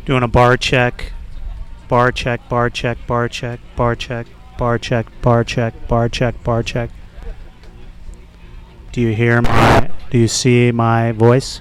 Doing a bar check. Bar check, bar check, bar check, bar check, bar check, bar check, bar check, bar check. Do you see my voice?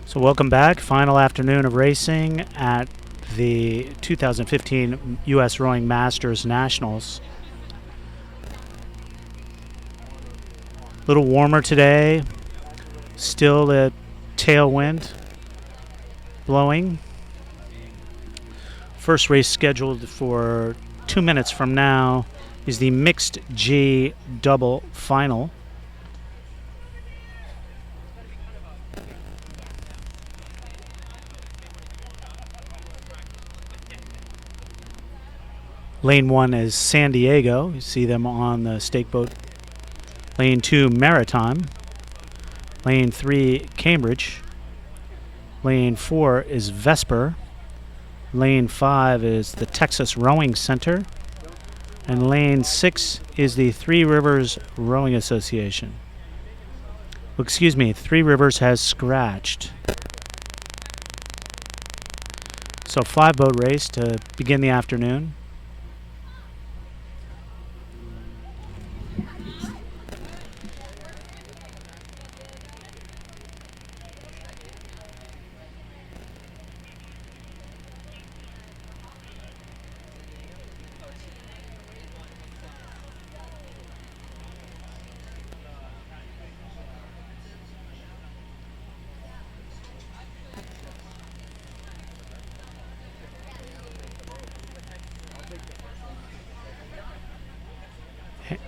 So welcome back. Final afternoon of racing at the 2015 US Rowing Masters Nationals. A little warmer today. Still a tailwind blowing. First race scheduled for 2 minutes from now is the mixed G double final. Lane 1 is San Diego. You see them on the stake boat. Lane 2, Maritime. Lane 3, Cambridge. Lane 4 is Vesper. Lane 5 is the Texas Rowing Center. And lane 6 is the Three Rivers Rowing Association. Excuse me, Three Rivers has scratched. So 5-boat race to begin the afternoon.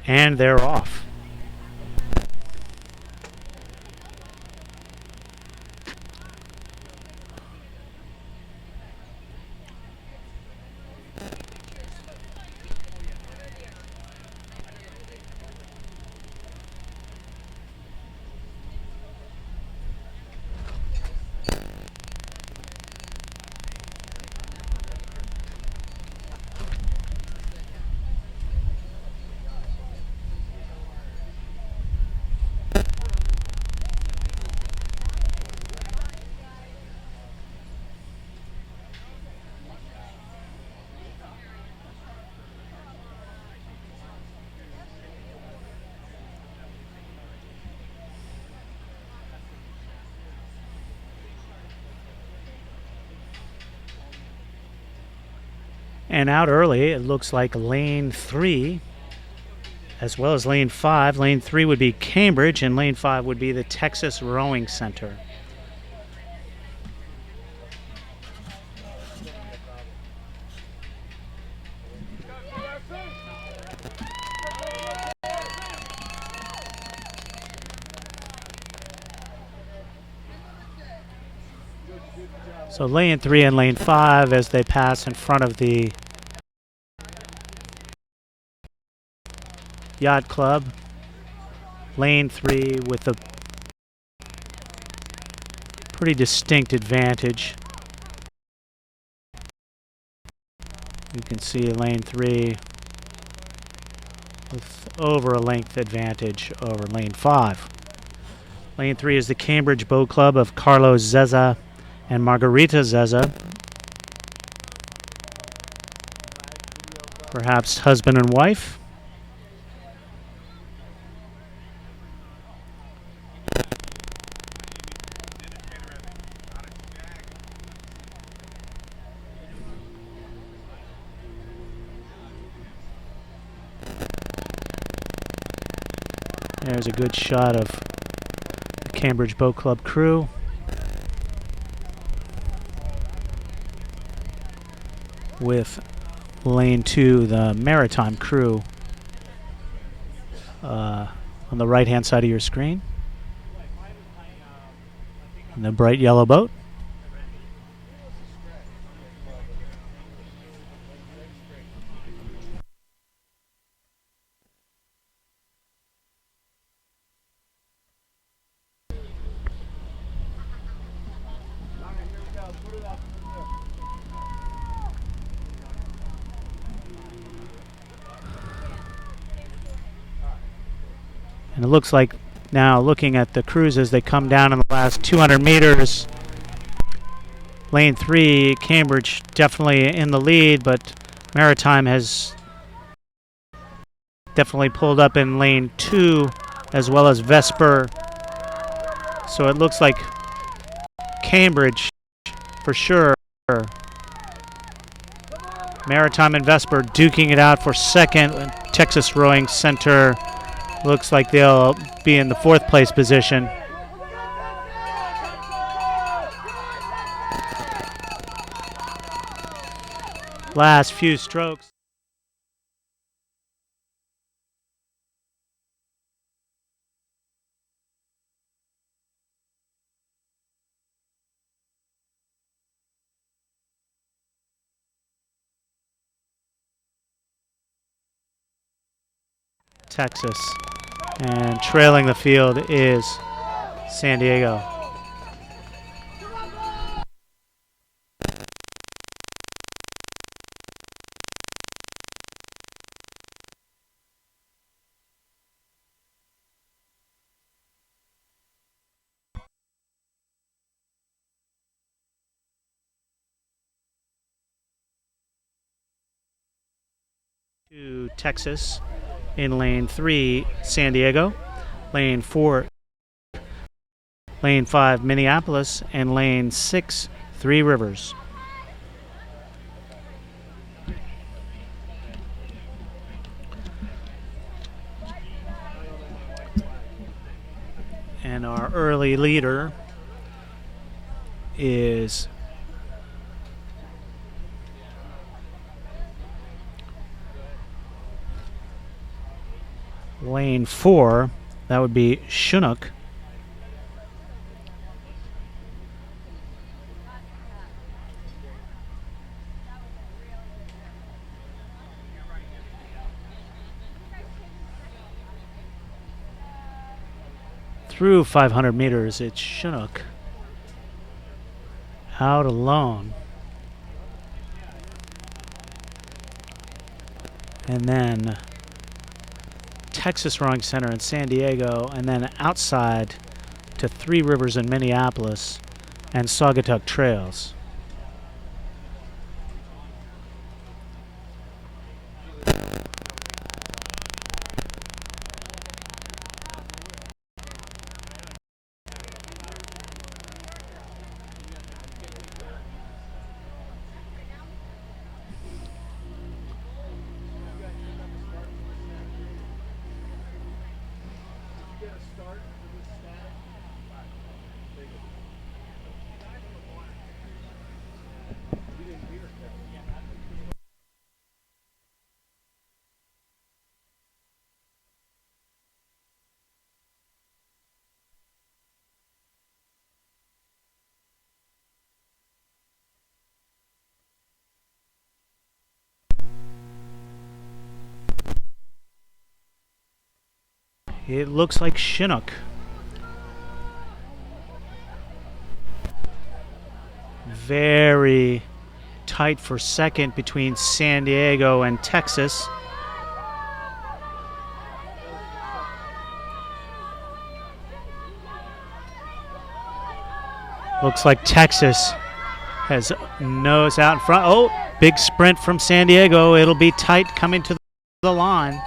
And they're off. And out early, it looks like lane 3, as well as lane 5. Lane 3 would be Cambridge, and lane 5 would be the Texas Rowing Center. So lane 3 and lane 5 as they pass in front of the Yacht Club. Lane 3 with a pretty distinct advantage. You can see lane 3 with over a length advantage over lane 5. Lane 3 is the Cambridge Boat Club of Carlos Zeza and Margarita Zeza. Perhaps husband and wife. There's a good shot of the Cambridge Boat Club crew. With lane 2, the Maritime crew on the right-hand side of your screen. And the bright yellow boat. And it looks like now, looking at the crews as they come down in the last 200 meters, lane 3, Cambridge definitely in the lead, but Maritime has definitely pulled up in lane 2, as well as Vesper. So it looks like Cambridge for sure. Maritime and Vesper duking it out for second. Texas Rowing Center looks like they'll be in the 4th place position. Last few strokes. Texas. And trailing the field is San Diego. To Texas in lane 3, San Diego, lane 4, lane 5, Minneapolis, and lane 6, Three Rivers. And our early leader is lane 4. That would be Chinook. Through 500 meters, it's Chinook out alone. And then Texas Rowing Center in San Diego, and then outside to Three Rivers in Minneapolis and Saugatuck Trails. It looks like Chinook. Very tight for second between San Diego and Texas. Looks like Texas has nose out in front. Oh, big sprint from San Diego. It'll be tight coming to the line.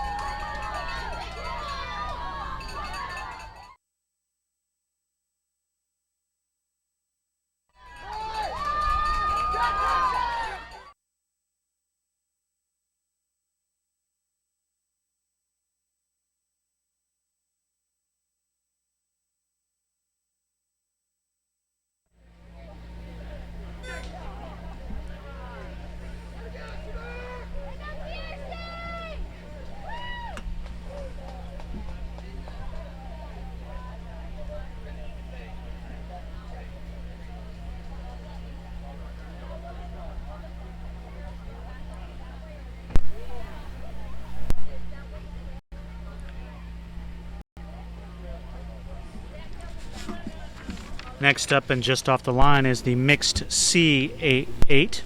Next up and just off the line is the mixed C8.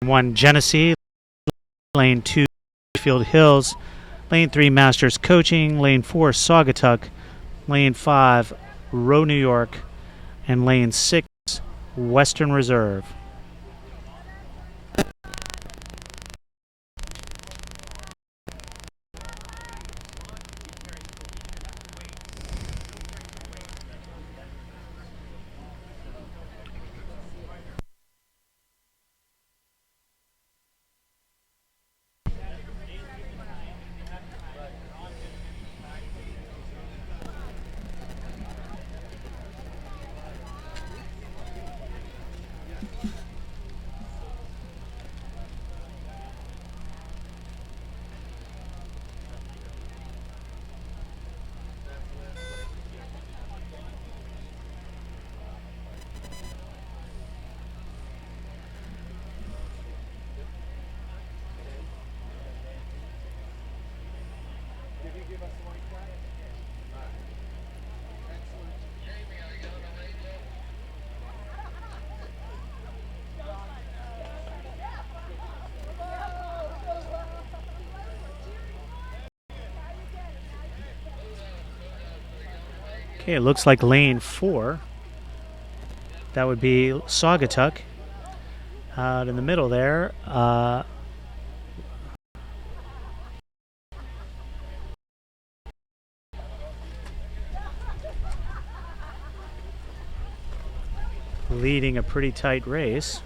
One Genesee, lane 2 Field Hills, lane 3 Masters Coaching, lane 4 Saugatuck, lane 5 Row New York, and lane 6 Western Reserve. Okay, it looks like lane 4. That would be Saugatuck. Out in the middle there. Leading a pretty tight race.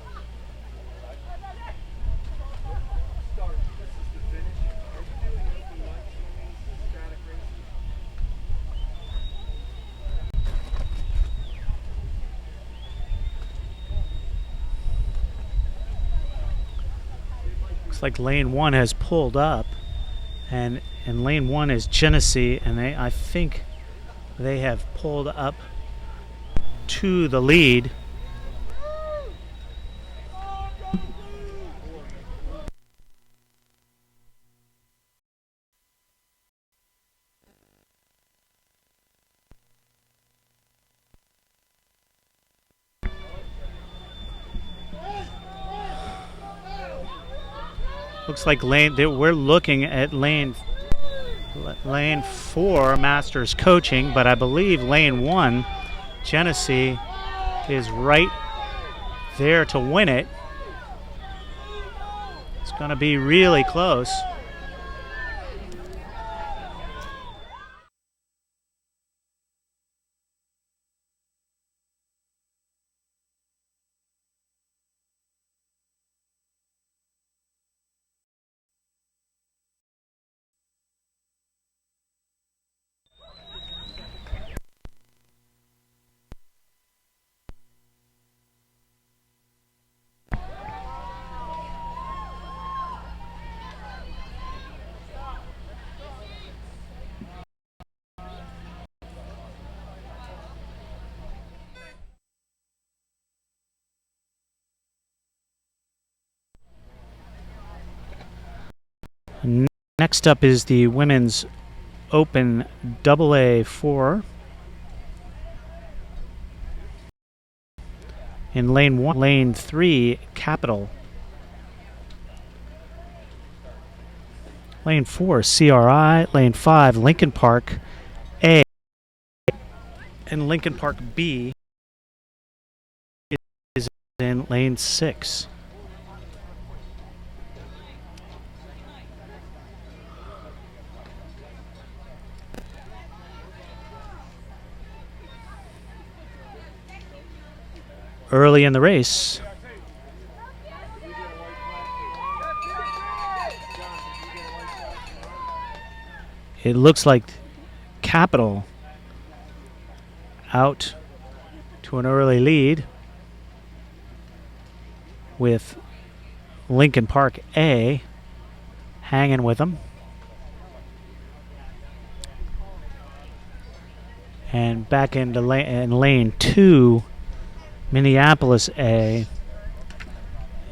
Looks like lane 1 has pulled up, and lane 1 is Genesee, and I think they have pulled up to the lead. Looks like we're looking at lane 4 Masters Coaching, but I believe lane 1 Genesee is right there to win it. It's going to be really close. Next up is the Women's Open AA4. In lane 1, lane 3, Capital. Lane 4, CRI. Lane 5, Lincoln Park A. And Lincoln Park B is in lane 6. Early in the race, it looks like Capital out to an early lead with Lincoln Park A hanging with them. And back into lane 2, Minneapolis A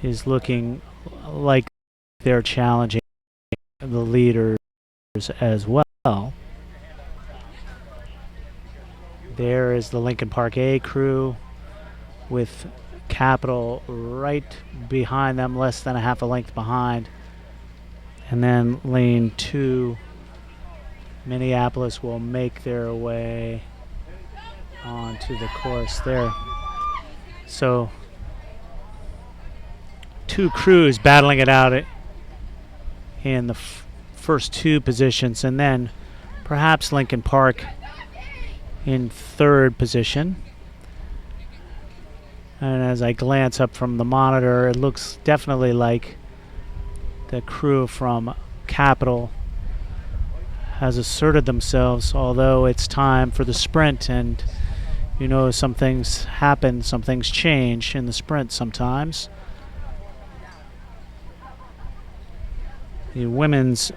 is looking like they're challenging the leaders as well. There is the Lincoln Park A crew with Capital right behind them, less than a half a length behind. And then lane 2, Minneapolis will make their way onto the course there. So 2 crews battling it out in the first 2 positions, and then perhaps Lincoln Park in 3rd position. And as I glance up from the monitor, it looks definitely like the crew from Capital has asserted themselves, although it's time for the sprint, and you know, some things happen, some things change in the sprint sometimes. The women's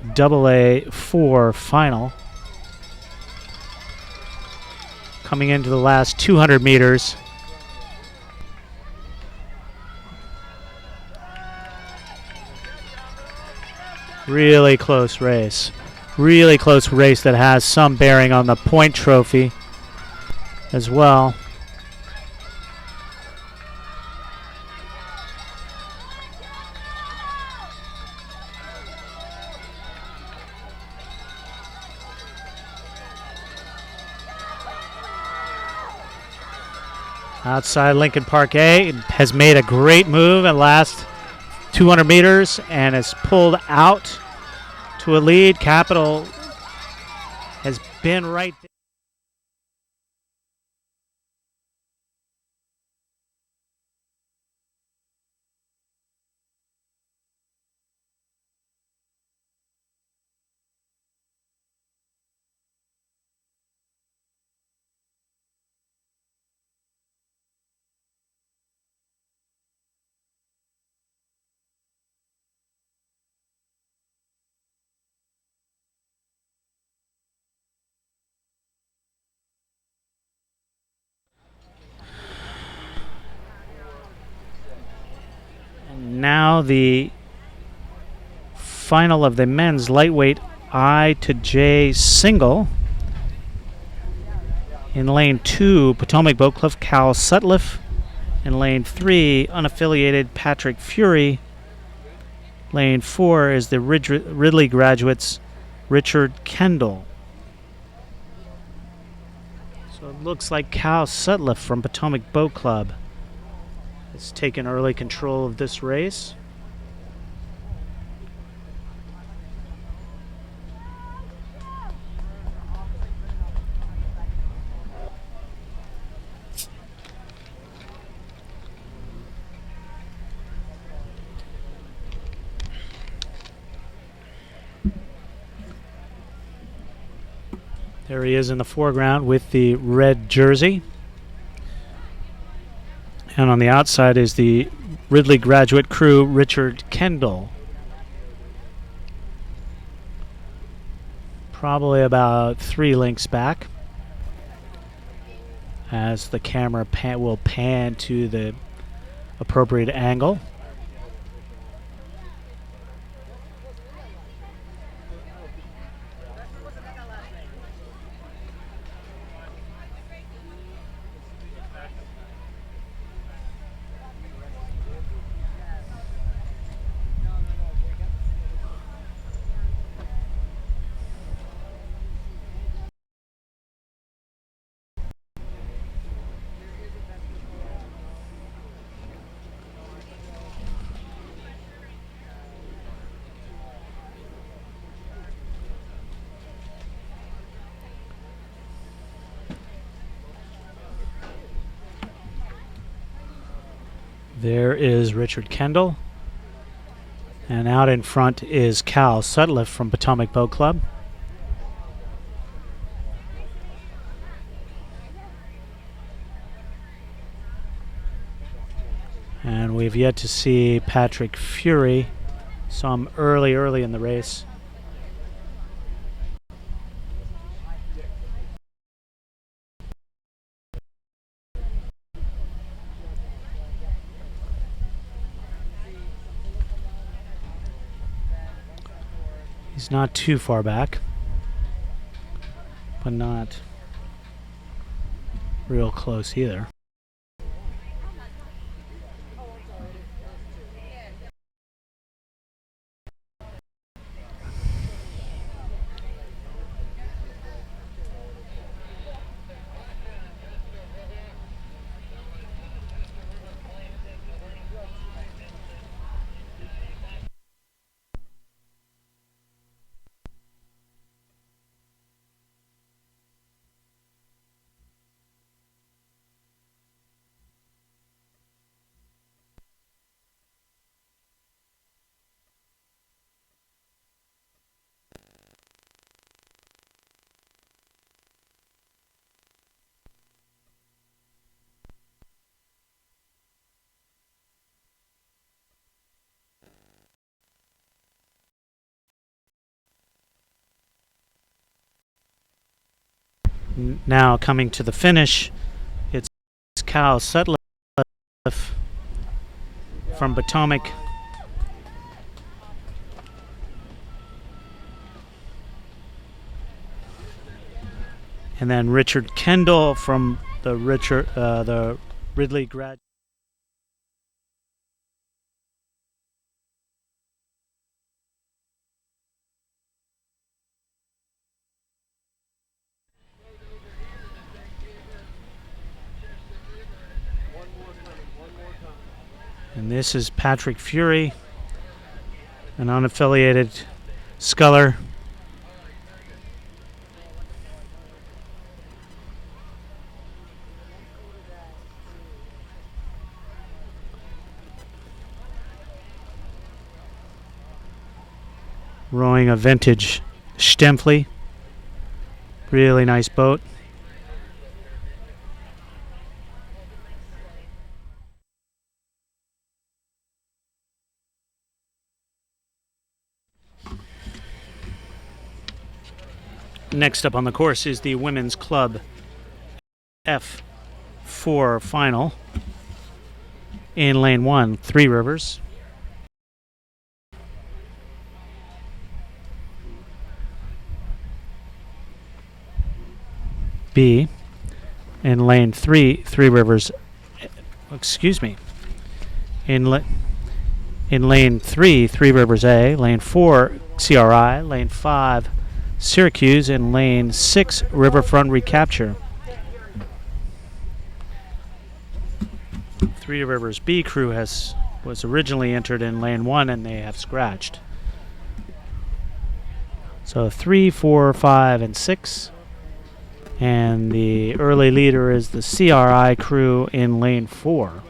AA4 final coming into the last 200 meters. Really close race. Really close race that has some bearing on the point trophy as well. Outside Lincoln Park A has made a great move at last 200 meters and has pulled out to a lead. Capital has been right there. Now the final of the men's lightweight I to J single. In lane 2, Potomac Boat Club, Cal Sutliff. In lane 3, unaffiliated Patrick Fury. Lane 4 is the Ridley graduates, Richard Kendall. So it looks like Cal Sutliff from Potomac Boat Club has taken early control of this race. There he is in the foreground with the red jersey. And on the outside is the Ridley graduate crew, Richard Kendall. Probably about 3 lengths back, as the camera will pan to the appropriate angle. There is Richard Kendall. And out in front is Cal Sutliff from Potomac Boat Club. And we've yet to see Patrick Fury. Saw him early in the race. He's not too far back, but not real close either. Now coming to the finish, it's Cal Sutliff from Potomac. And then Richard Kendall from the Ridley grad. And this is Patrick Fury, an unaffiliated sculler. Rowing a vintage Stempfli. Really nice boat. Next up on the course is the Women's Club F4 final. In lane 1, Three Rivers. B. In lane 3, Three Rivers. Excuse me. In lane 3, Three Rivers A. Lane 4, CRI. Lane 5, Syracuse. And lane 6, Riverfront Recapture. Three Rivers B crew was originally entered in lane 1 and they have scratched. So 3, 4, 5, and 6. And the early leader is the CRI crew in lane 4.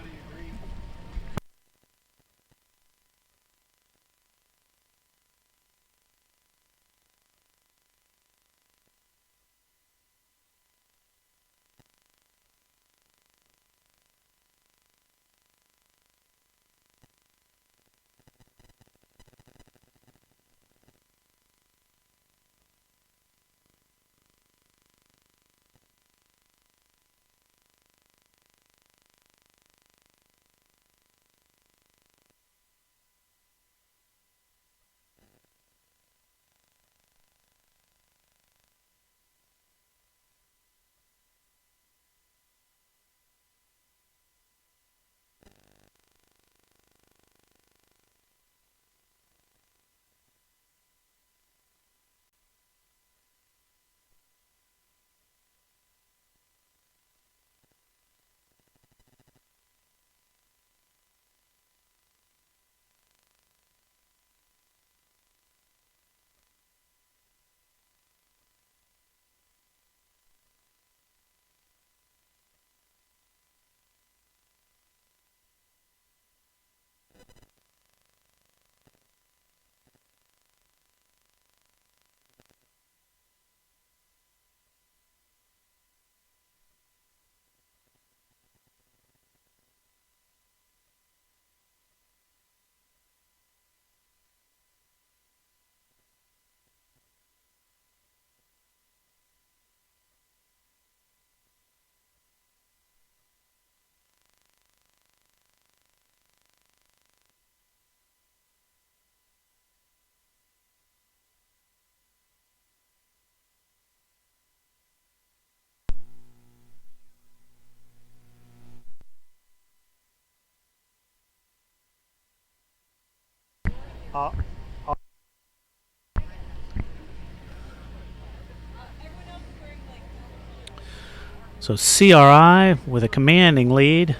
So CRI with a commanding lead.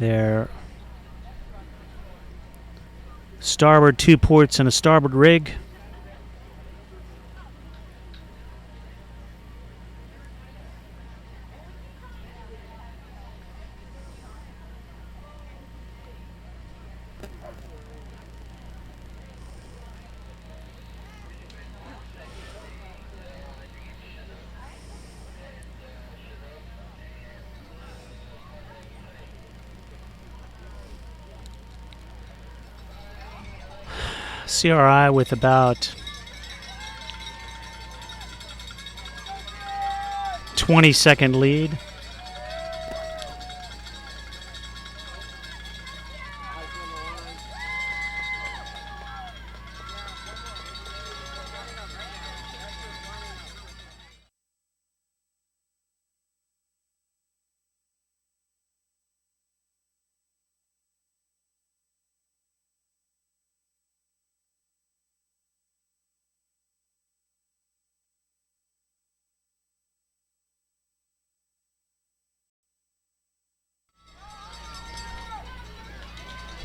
Their starboard 2 ports and a starboard rig. CRI with about 20-second lead.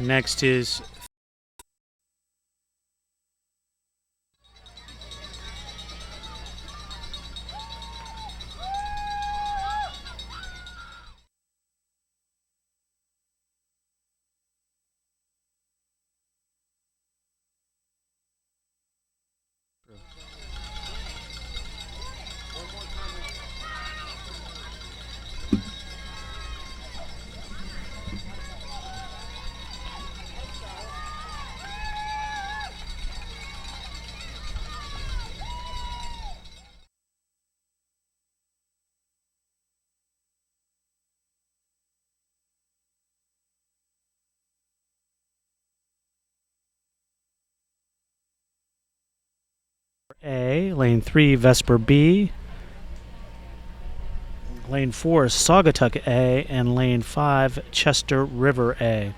Next is A, lane 3 Vesper B, lane 4 Saugatuck A, and lane 5 Chester River A.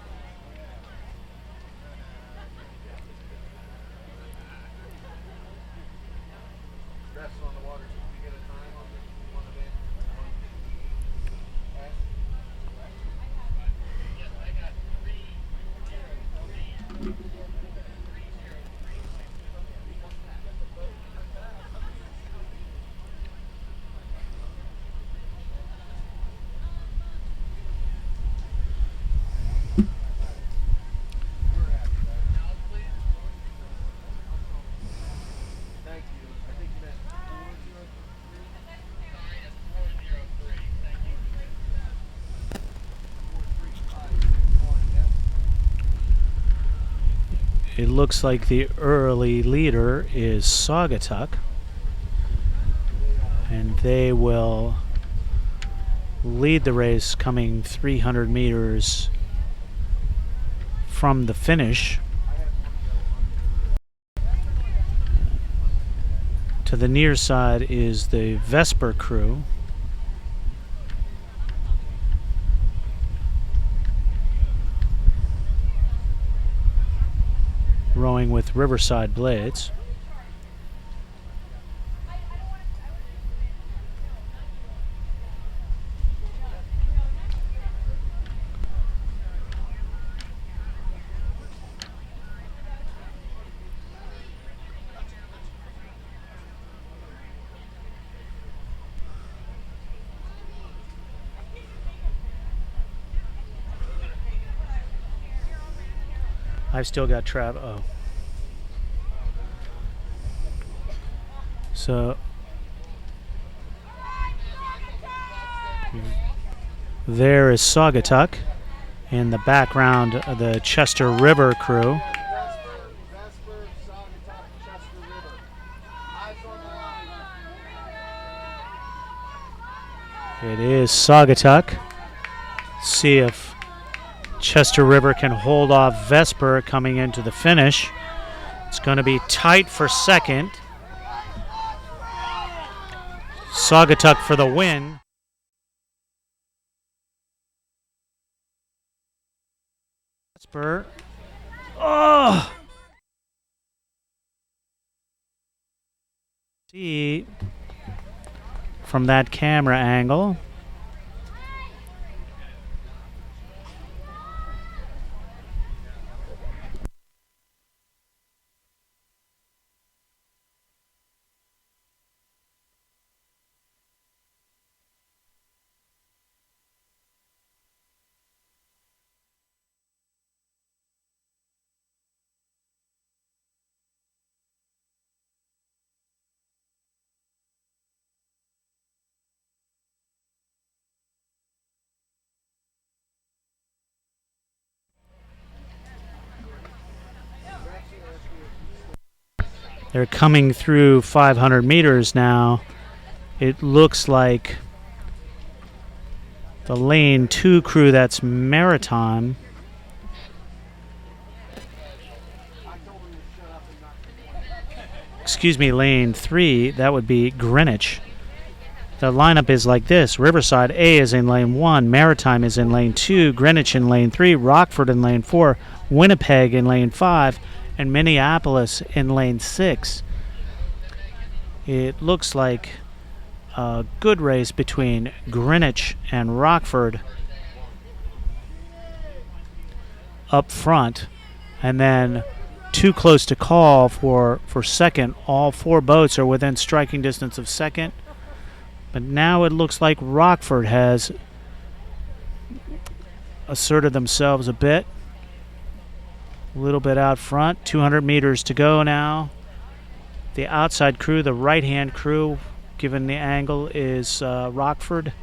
It looks like the early leader is Saugatuck, and they will lead the race coming 300 meters from the finish. To the near side is the Vesper crew. Rowing with Riverside blades. I've still got oh. So there is Saugatuck. In the background, the Chester River crew. It is Saugatuck. See if Chester River can hold off Vesper coming into the finish. It's going to be tight for second. Saugatuck for the win. Vesper Oh! See from that camera angle. They're coming through 500 meters now. It looks like the lane 2 crew, that's Maritime. Excuse me, lane 3, that would be Greenwich. The lineup is like this. Riverside A is in lane 1, Maritime is in lane 2, Greenwich in lane 3, Rockford in lane 4, Winnipeg in lane 5, and Minneapolis in lane 6. It looks like a good race between Greenwich and Rockford up front, and then too close to call for second. All 4 boats are within striking distance of second, but now it looks like Rockford has asserted themselves a bit. A little bit out front. 200 meters to go now. The outside crew, the right-hand crew, given the angle, is Rockford.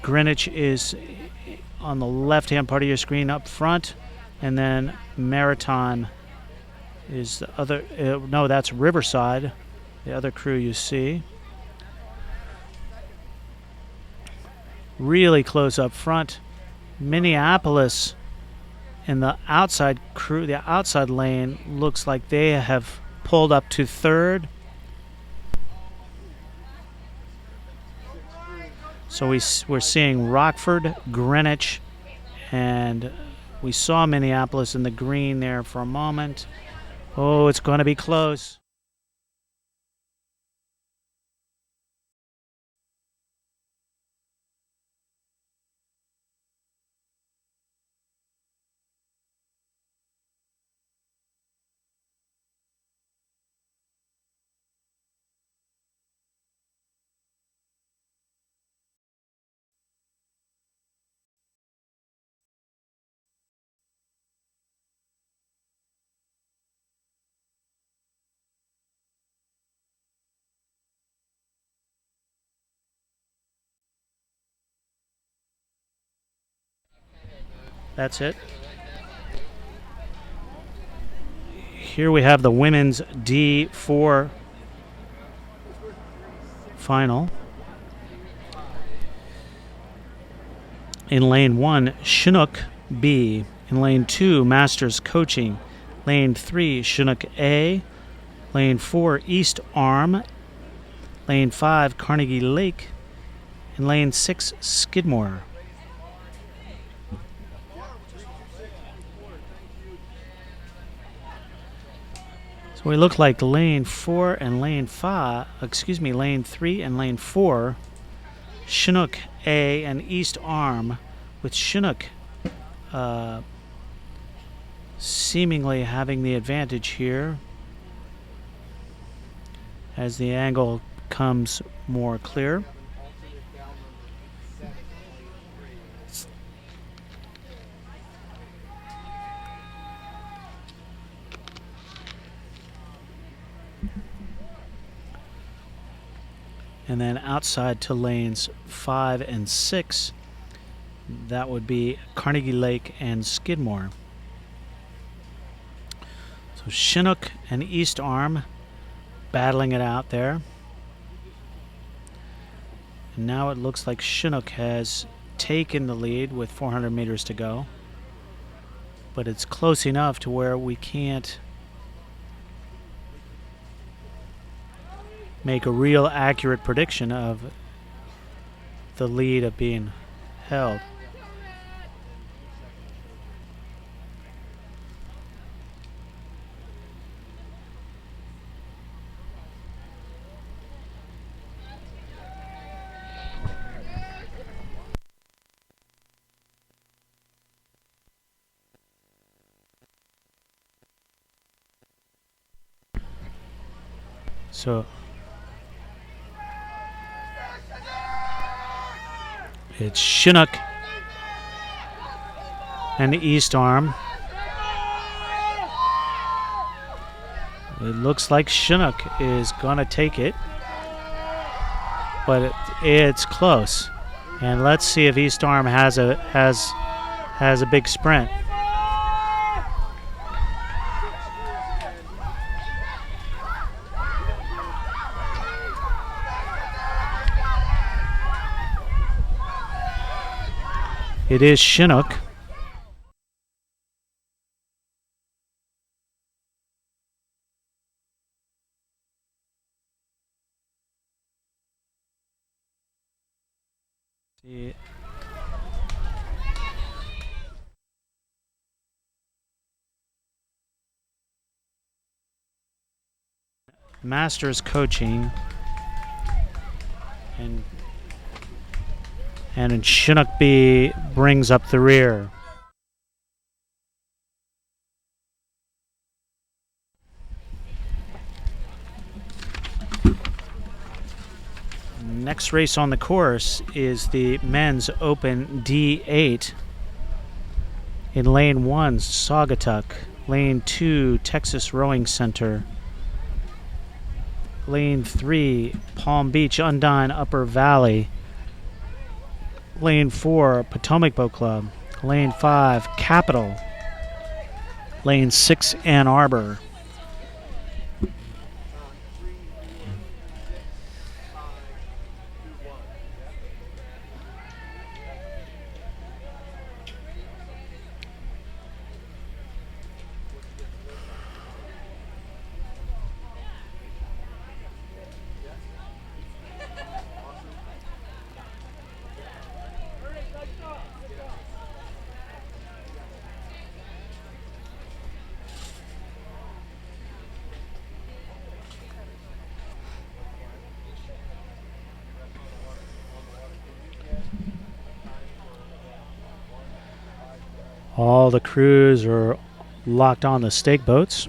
Greenwich is on the left-hand part of your screen up front, and then Maritime is the other. No, that's Riverside, the other crew you see. Really close up front. Minneapolis in the outside crew, the outside lane, looks like they have pulled up to third. So we're seeing Rockford, Greenwich, and we saw Minneapolis in the green there for a moment. Oh, it's going to be close. That's it. Here we have the women's D4 final. In lane 1, Chinook B. In lane 2, Masters Coaching. Lane 3, Chinook A. Lane 4, East Arm. Lane 5, Carnegie Lake. And lane 6, Skidmore. So we look like lane 4 and lane 5, lane 3 and lane 4, Chinook A and East Arm, with Chinook seemingly having the advantage here as the angle comes more clear. And then outside to lanes 5 and 6, that would be Carnegie Lake and Skidmore. So Chinook and East Arm battling it out there. And now it looks like Chinook has taken the lead with 400 meters to go. But it's close enough to where we can't make a real accurate prediction of the lead of being held. So it's Chinook and the East Arm. It looks like Chinook is going to take it, but it's close. And let's see if East Arm has a big sprint. It is Chinook. Masters coaching, and Chinook B brings up the rear. Next race on the course is the Men's Open D8. In Lane 1, Saugatuck. Lane 2, Texas Rowing Center. Lane 3, Palm Beach Undine Upper Valley. Lane 4, Potomac Boat Club. Lane 5, Capital. Lane 6, Ann Arbor. All the crews are locked on the stake boats,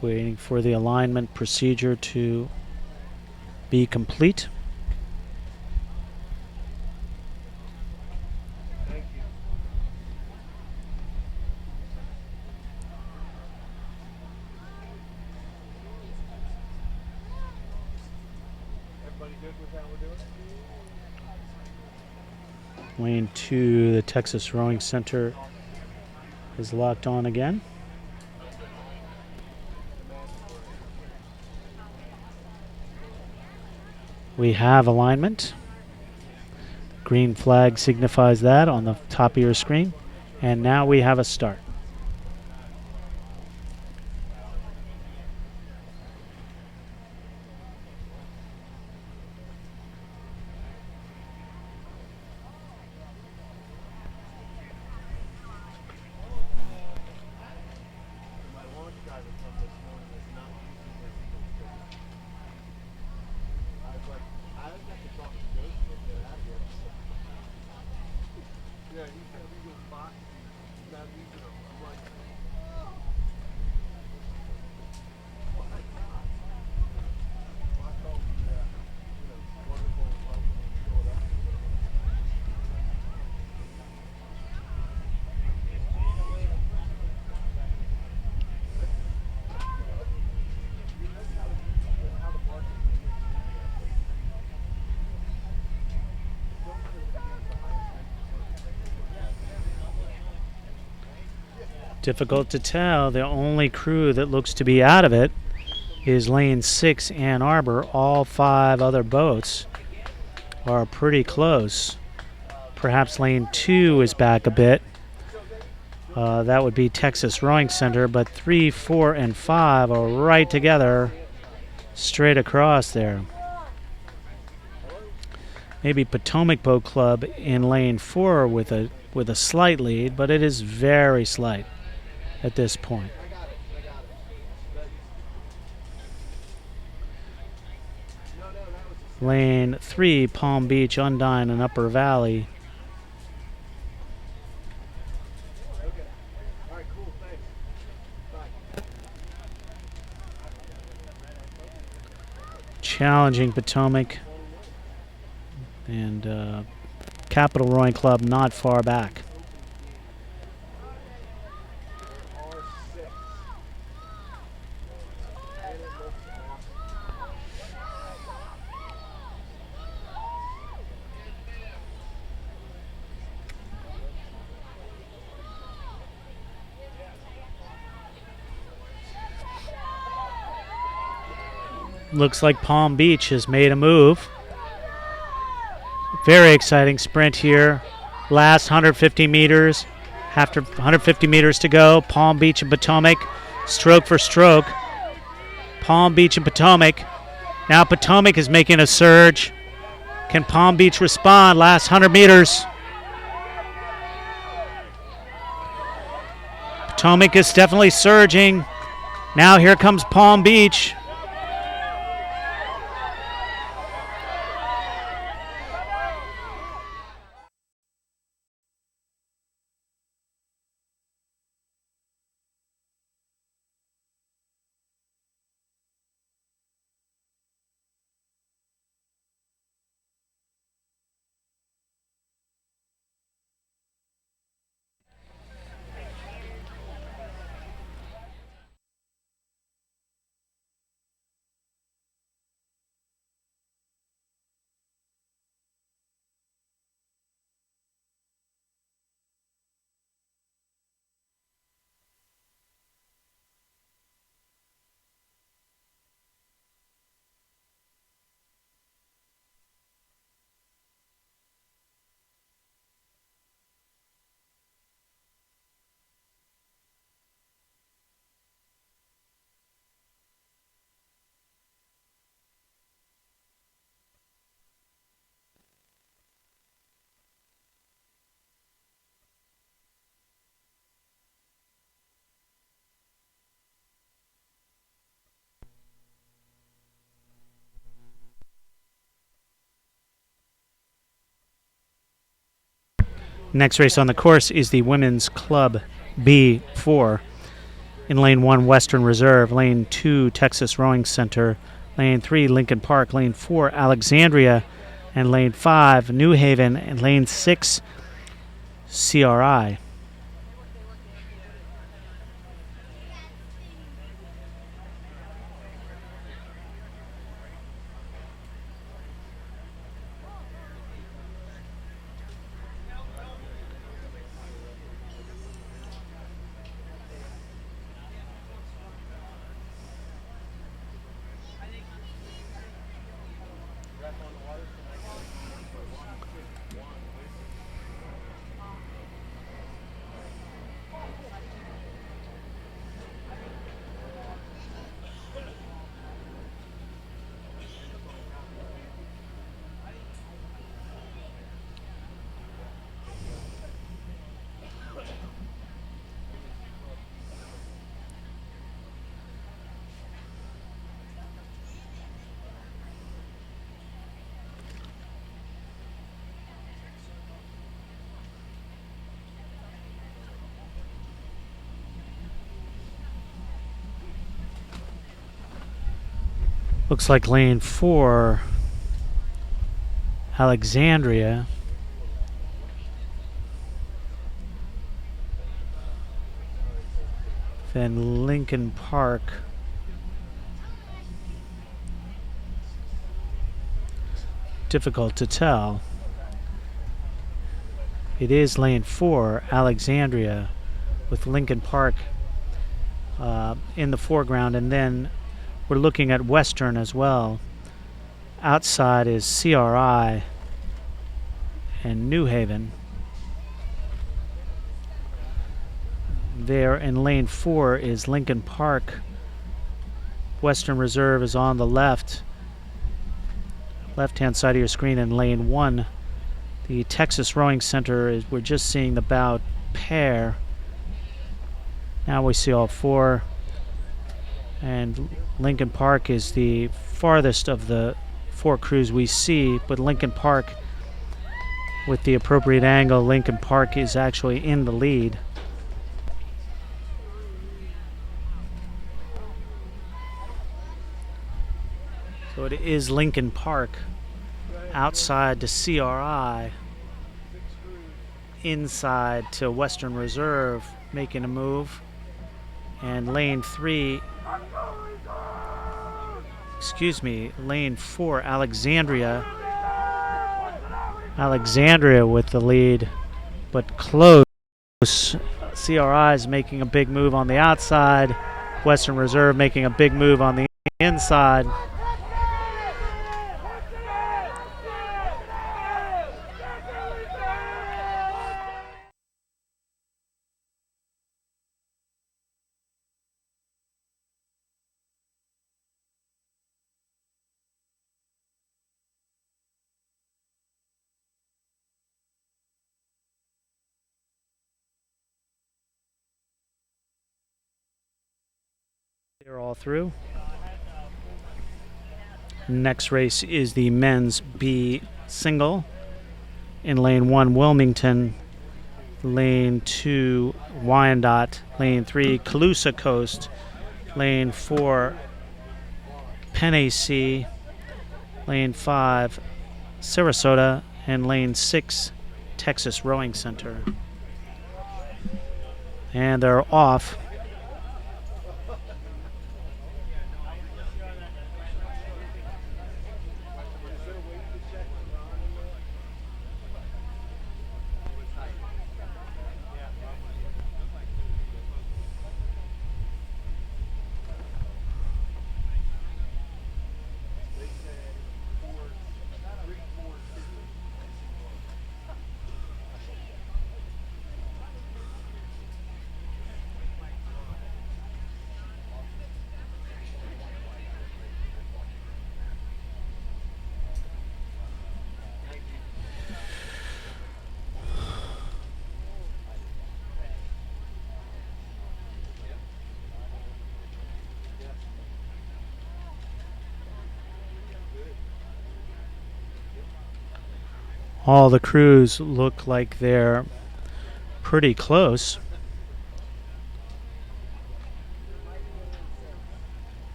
waiting for the alignment procedure to be complete. Everybody good with how we're doing? Lane 2, the Texas Rowing Center, is locked on again. We have alignment. Green flag signifies that on the top of your screen. And now we have a start. Yeah, he said we go box, not using them. I'm like, oh my God. Well, I told you that, wonderful welcome in Philadelphia. How the market Difficult to tell. The only crew that looks to be out of it is Lane 6, Ann Arbor. All 5 other boats are pretty close. Perhaps Lane 2 is back a bit. That would be Texas Rowing Center, but 3, 4, and 5 are right together, straight across there. Maybe Potomac Boat Club in Lane 4 with a slight lead, but it is very slight at this point. Lane 3, Palm Beach, Undine, and Upper Valley. challenging Potomac and Capital Rowing Club not far back. Looks like Palm Beach has made a move. Very exciting sprint here. Last 150 meters. After 150 meters to go, Palm Beach and Potomac, stroke for stroke. Palm Beach and Potomac. Now Potomac is making a surge. Can Palm Beach respond? Last 100 meters. Potomac is definitely surging. Now here comes Palm Beach. Next race on the course is the Women's Club B4. In lane 1, Western Reserve. Lane 2, Texas Rowing Center. Lane 3, Lincoln Park. Lane 4, Alexandria. And lane 5, New Haven. And lane 6, CRI. Looks like lane 4, Alexandria. Then Lincoln Park. Difficult to tell. It is lane 4, Alexandria, with Lincoln Park in the foreground, and then we're looking at Western as well. Outside is CRI and New Haven. There in lane 4 is Lincoln Park. Western Reserve is on the left-hand side of your screen. In lane 1, the Texas Rowing Center we're just seeing the bow pair. Now we see all 4. And Lincoln Park is the farthest of the 4 crews we see, but Lincoln Park, with the appropriate angle, Lincoln Park is actually in the lead. So boat is Lincoln Park. Outside to CRI. Inside to Western Reserve, making a move. And lane 3, lane 4, Alexandria. Alexandria with the lead, but close. CRI is making a big move on the outside. Western Reserve making a big move on the inside. They're all through. Next race is the men's B single. In lane 1, Wilmington. Lane 2, Wyandotte. Lane 3, Colusa Coast. Lane 4, Penn-AC. Lane 5, Sarasota. And lane 6, Texas Rowing Center. And they're off. All the crews look like they're pretty close.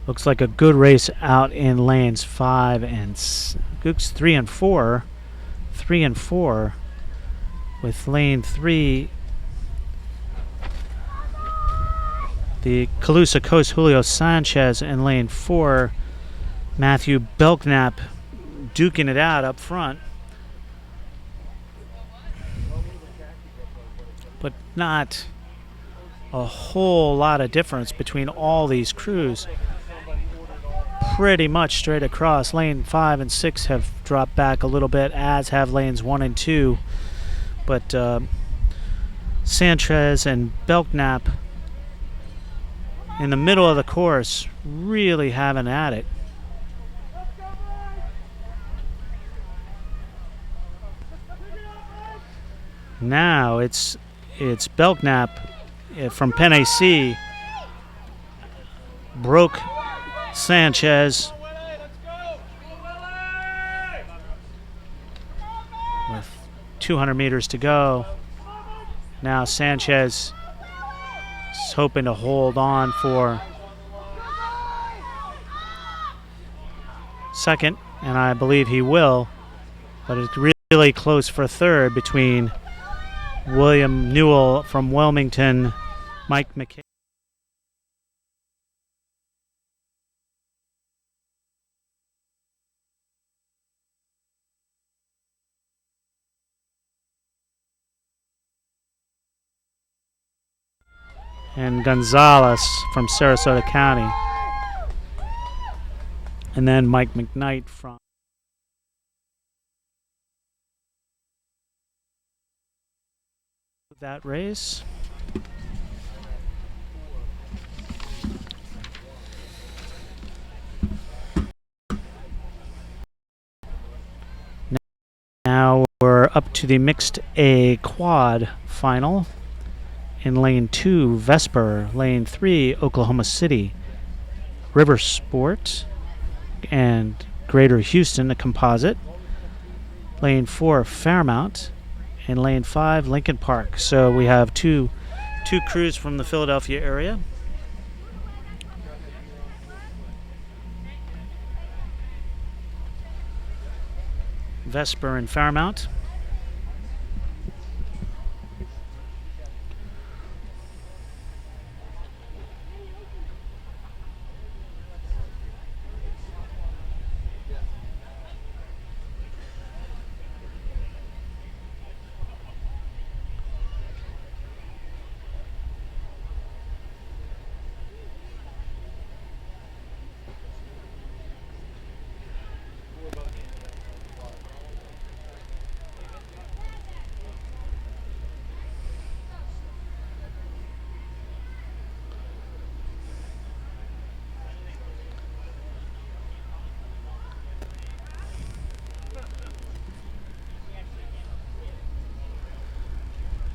Looks like a good race out in lanes 5 and 3 and 4. 3 and 4 with lane 3, the Colusa Coast Julio Sanchez, and lane 4, Matthew Belknap duking it out up front. But not a whole lot of difference between all these crews. Pretty much straight across. Lane 5 and 6 have dropped back a little bit, as have lanes 1 and 2. But Sanchez and Belknap in the middle of the course really having at it. Now it's Belknap from Penn-AC broke Sanchez with 200 meters to go. Now Sanchez is hoping to hold on for second, and I believe he will, but it's really close for third between William Newell from Wilmington, Mike McKay. and Gonzalez from Sarasota County. And then Mike McKnight from that race. Now we're up to the mixed A quad final. In lane 2, Vesper. Lane 3, Oklahoma City. River Sport and Greater Houston, a composite. Lane 4, Fairmount. And lane 5, Lincoln Park. So we have two crews from the Philadelphia area. Vesper and Fairmount.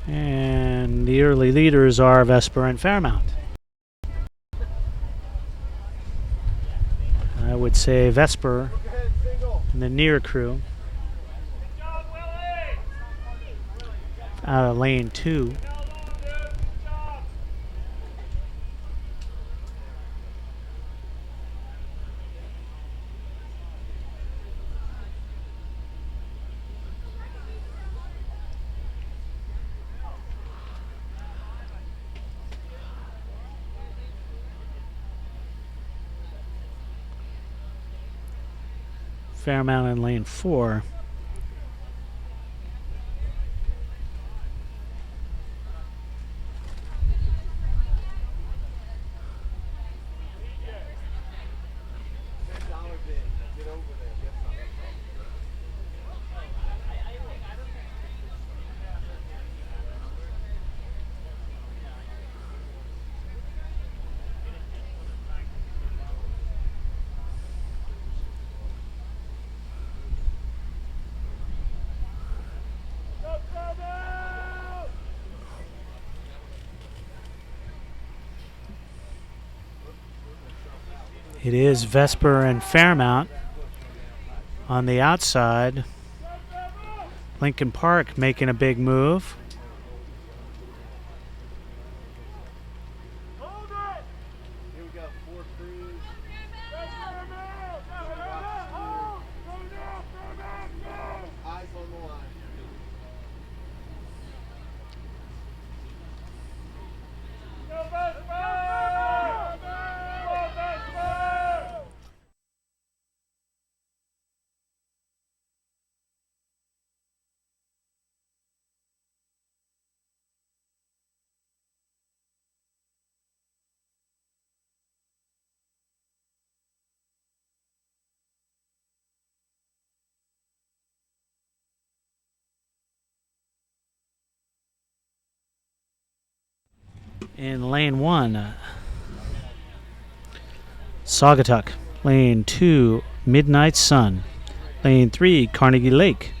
And the early leaders are Vesper and Fairmount. I would say Vesper and the near crew out of lane 2. Fairmount in lane 4. It is Vesper and Fairmount on the outside. Lincoln Park making a big move. In lane 1, Saugatuck. Lane 2, Midnight Sun. Lane 3, Carnegie Lake.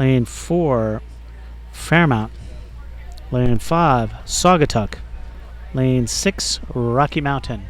Lane 4, Fairmount. Lane 5, Saugatuck. Lane 6, Rocky Mountain.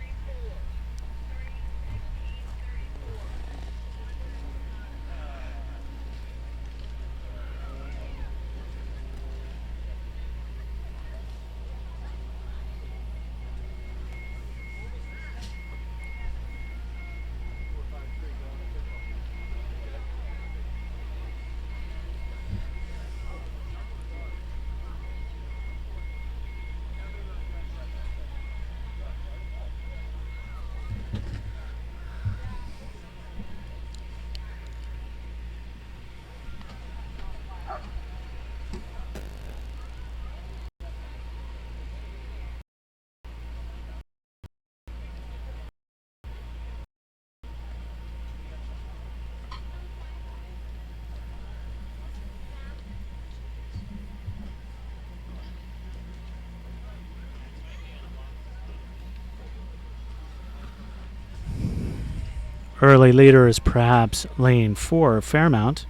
Early leader is perhaps lane 4, Fairmount.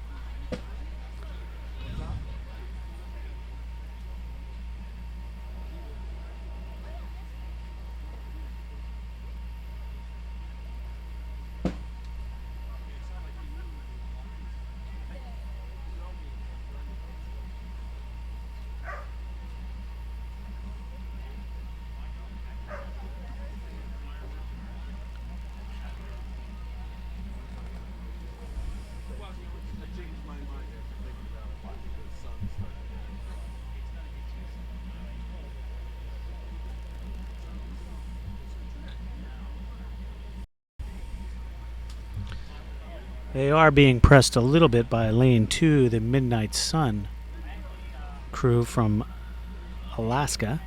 I changed my mind after thinking about it. Why? Because sun started going from. They are being pressed a little bit by lane 2, the Midnight Sun crew from Alaska.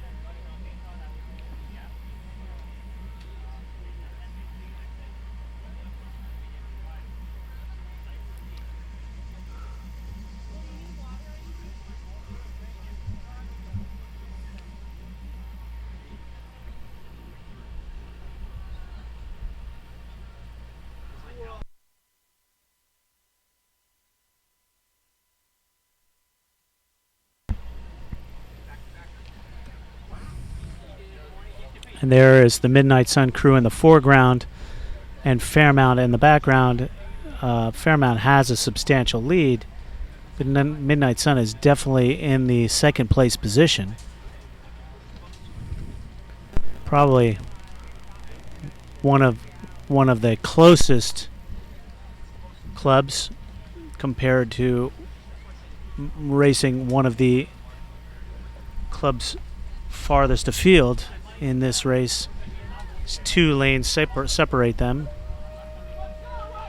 And there is the Midnight Sun crew in the foreground and Fairmount in the background. Fairmount has a substantial lead, but Midnight Sun is definitely in the second place position. Probably one of the closest clubs compared to racing one of the clubs farthest afield in this race. It's 2 lanes separate them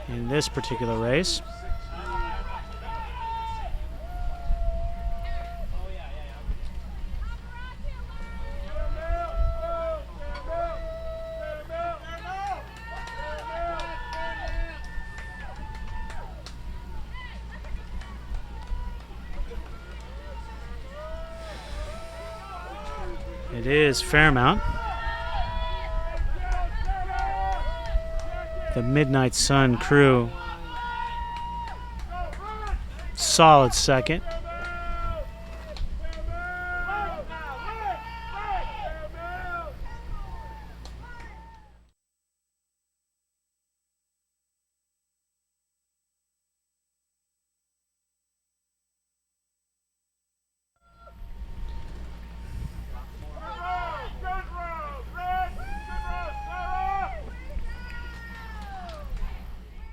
in this particular race. It is Fairmount. The Midnight Sun crew, solid second.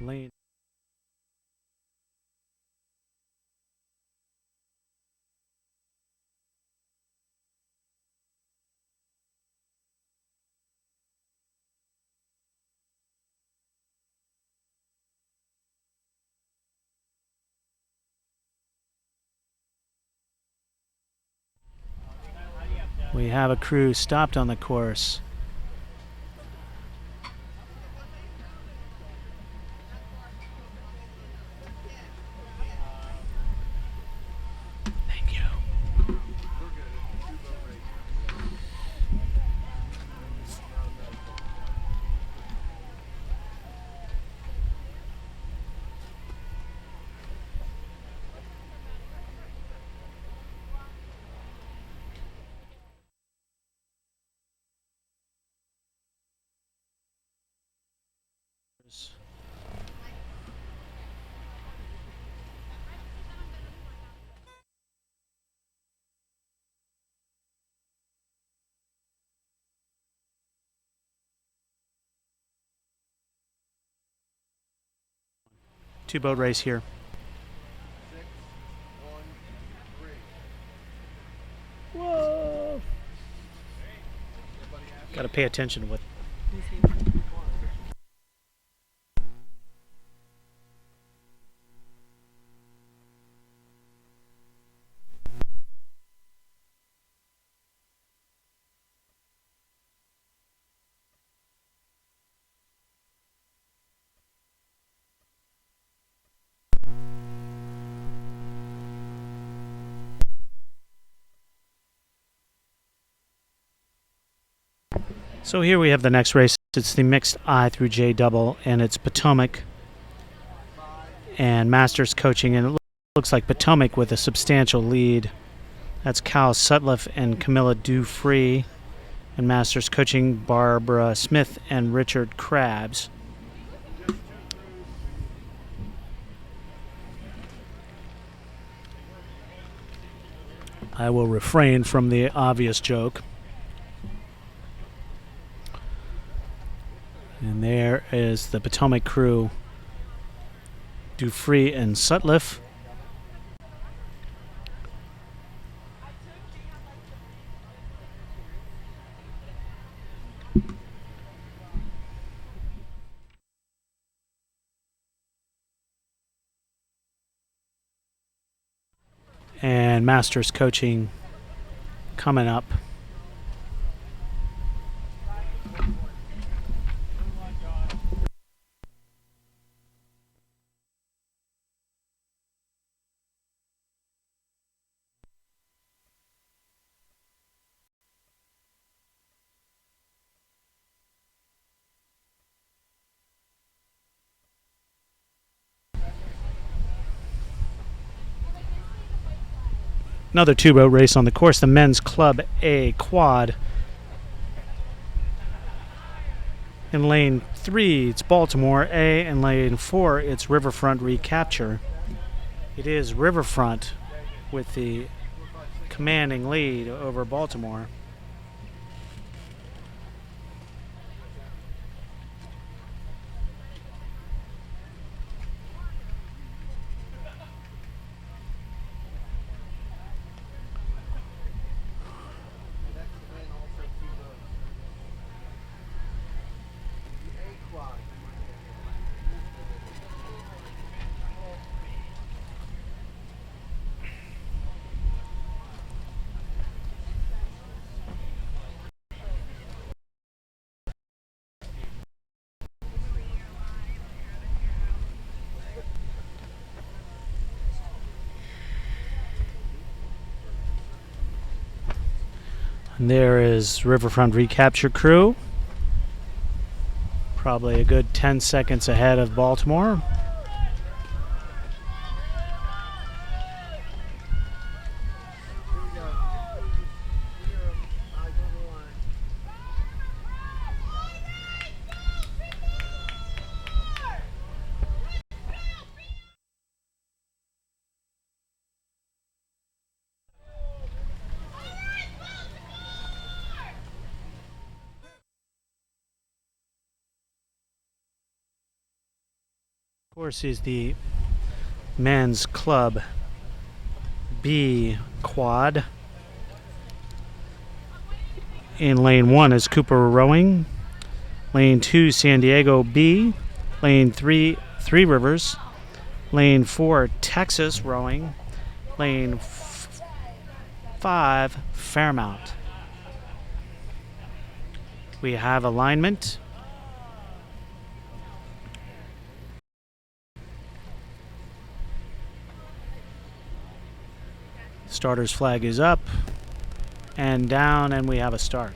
Lane. We have a crew stopped on the course. Thank you. We're good. It's a 2-boat race. Not a medical. Two-boat race here. 6, 1, 3. Whoa! Got to pay attention to what. So here we have the next race. It's the mixed I through J double, and it's Potomac and Masters coaching, and it looks like Potomac with a substantial lead. That's Cal Sutliff and Camilla Dufree, and Masters coaching Barbara Smith and Richard Krabs. I will refrain from the obvious joke. And there is the Potomac crew, Dufree and Sutliff. And Masters coaching coming up. Another two-boat race on the course, the men's Club A quad. In lane 3, it's Baltimore A. In lane 4, it's Riverfront Recapture. It is Riverfront with the commanding lead over Baltimore. And there is Riverfront Recapture crew. Probably a good 10 seconds ahead of Baltimore. Of course, is the men's Club B quad. In lane 1 is Cooper Rowing. Lane 2, San Diego B. Lane 3, Three Rivers. Lane 4, Texas Rowing. Lane 5, Fairmount. We have alignment. Starter's flag is up and down, and we have a start.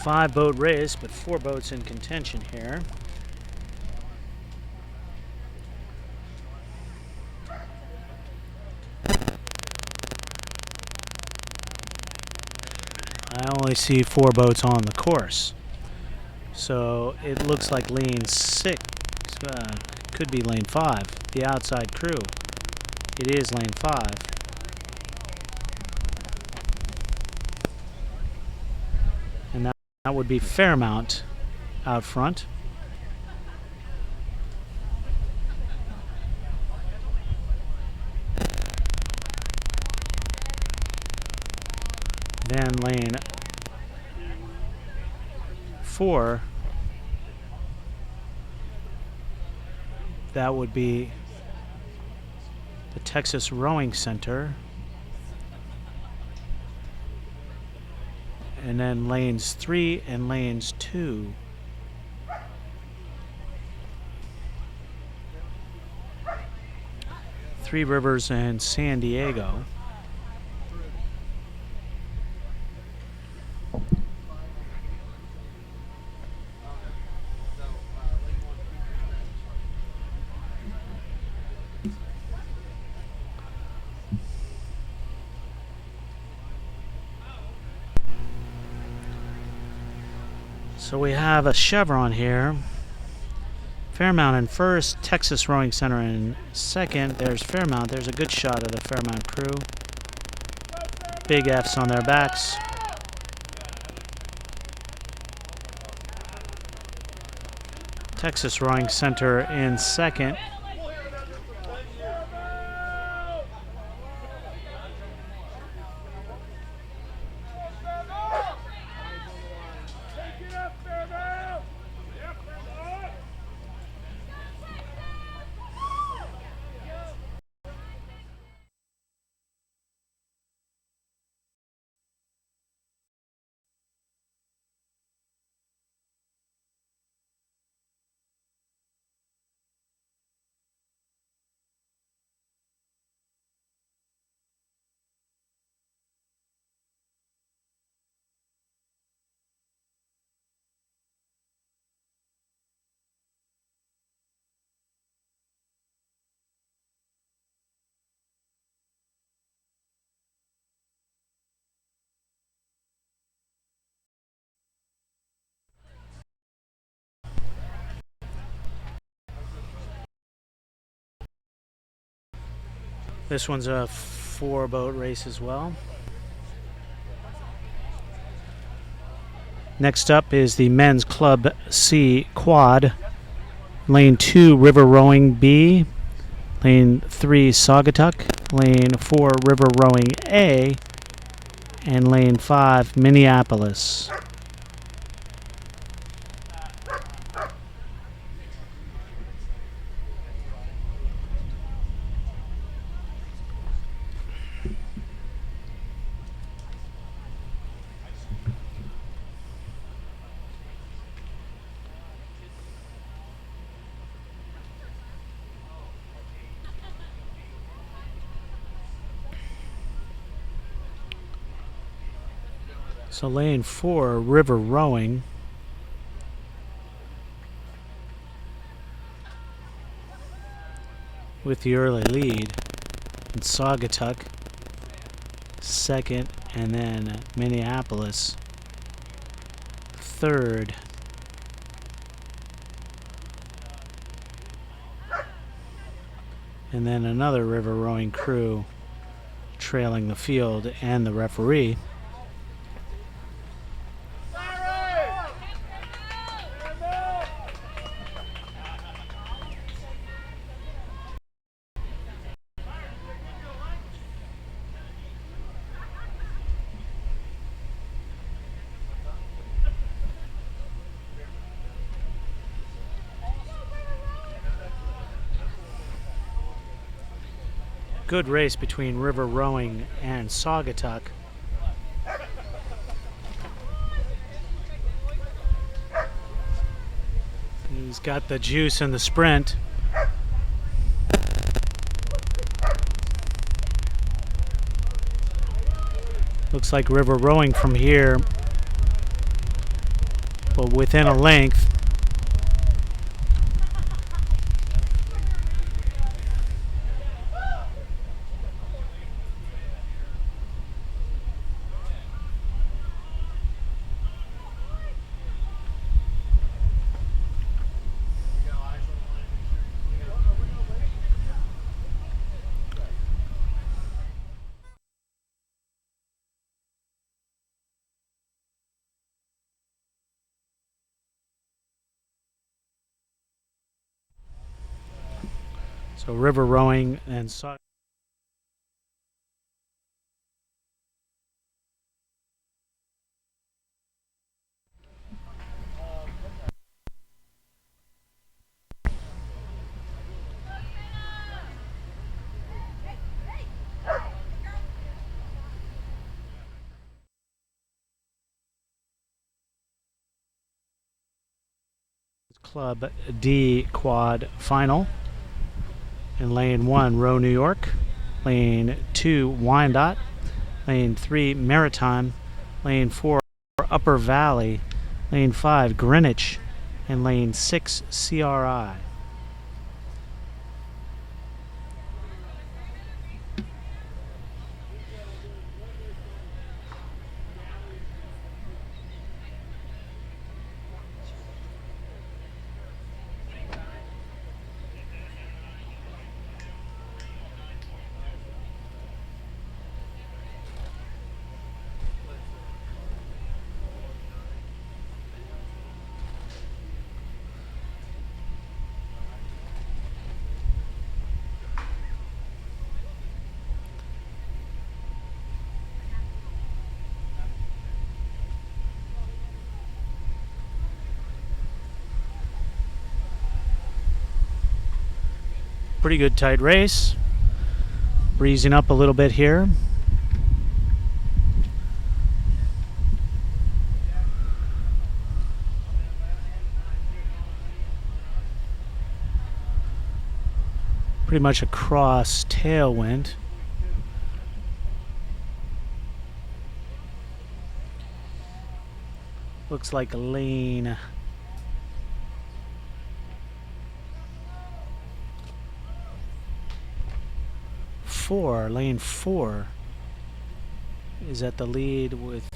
Five-boat race, but 4 boats in contention here. I only see 4 boats on the course. So it looks like lane 6 could be lane 5, the outside crew. It is lane 5. And that would be Fairmount out front. Then lane 4, that would be the Texas Rowing Center. And then lanes 3 and lanes 2. Three Rivers and San Diego. So we have a chevron here. Fairmount in first, Texas Rowing Center in second. There's Fairmount. There's a good shot of the Fairmount crew. Big F's on their backs. Texas Rowing Center in second. This one's a 4-boat race as well. Next up is the Men's Club C Quad. Lane 2, River Rowing B. Lane 3, Saugatuck. Lane 4, River Rowing A. And lane 5, Minneapolis. So lane 4, River Rowing. With the early lead. And Saugatuck second, and then Minneapolis third. And then another River Rowing crew trailing the field and the referee. Good race between River Rowing and Saugatuck. He's got the juice in the sprint. Looks like River Rowing from here, but within a length. So river rowing and Club D quad final. In lane 1, Row New York. Lane 2, Wyandotte. Lane 3, Maritime. Lane 4, Upper Valley. Lane 5, Greenwich. And lane 6, CRI. Pretty good tight race. Breezing up a little bit here. Pretty much a cross tailwind. Looks like lane 4, lane 4 is at the lead with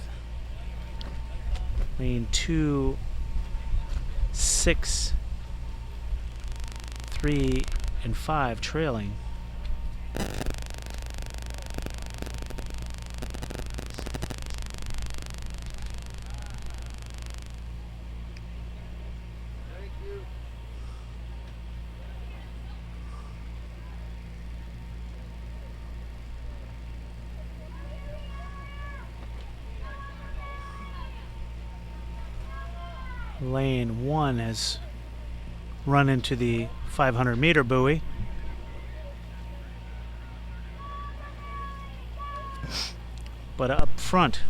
lane 2, 6, 3, and 5 trailing. Lane 1 has run into the 500-meter buoy. But up front,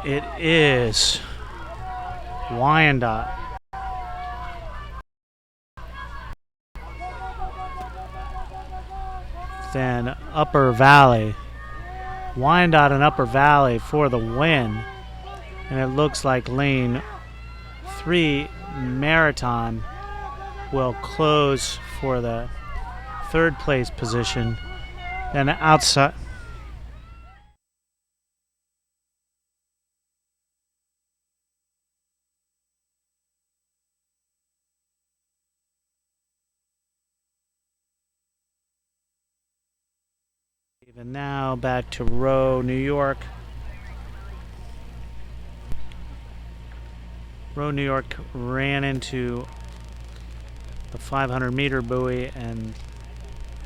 it is Wyandotte. Then Upper Valley. Wyandotte and Upper Valley for the win. And it looks like lane 3, Maritime, will close for the third place position. Then outside. And now back to Row New York. Row New York ran into the 500-meter buoy and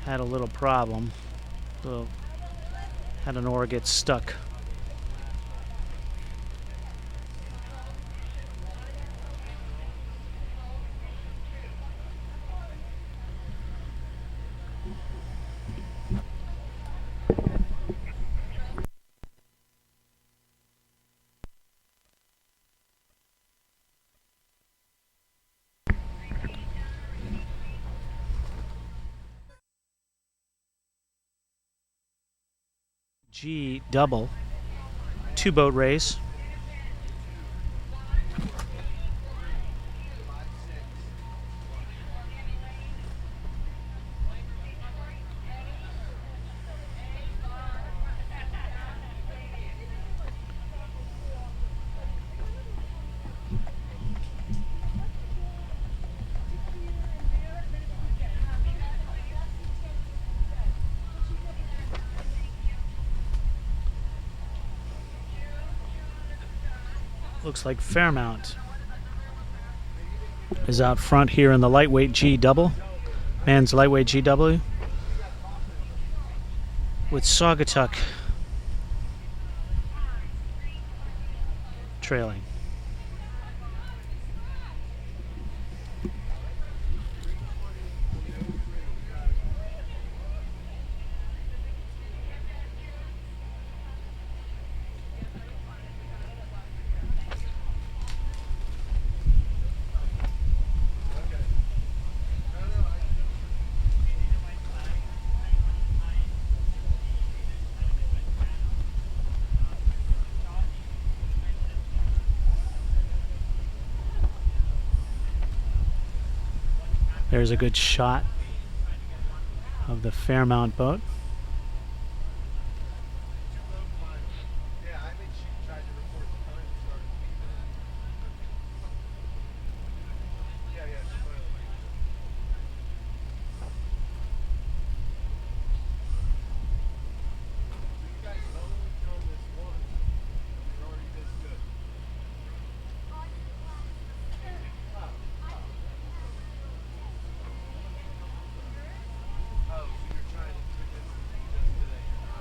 had a little problem. So had an oar get stuck. G double, 2-boat race. Looks like Fairmount is out front here in the lightweight G double, men's lightweight GW, with Saugatuck trailing. There's a good shot of the Fairmount boat. Yeah, I think she tried to report the time and started leaving. Yeah, she finally leaves. So you guys have only done this once, and you're already this good. Oh, so you're trying to convince them just today you're not.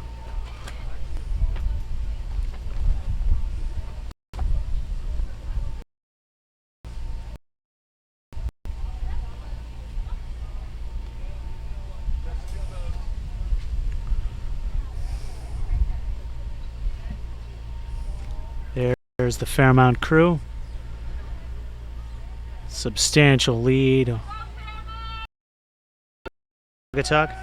There's the Fairmount crew. Substantial lead. Saugatuck.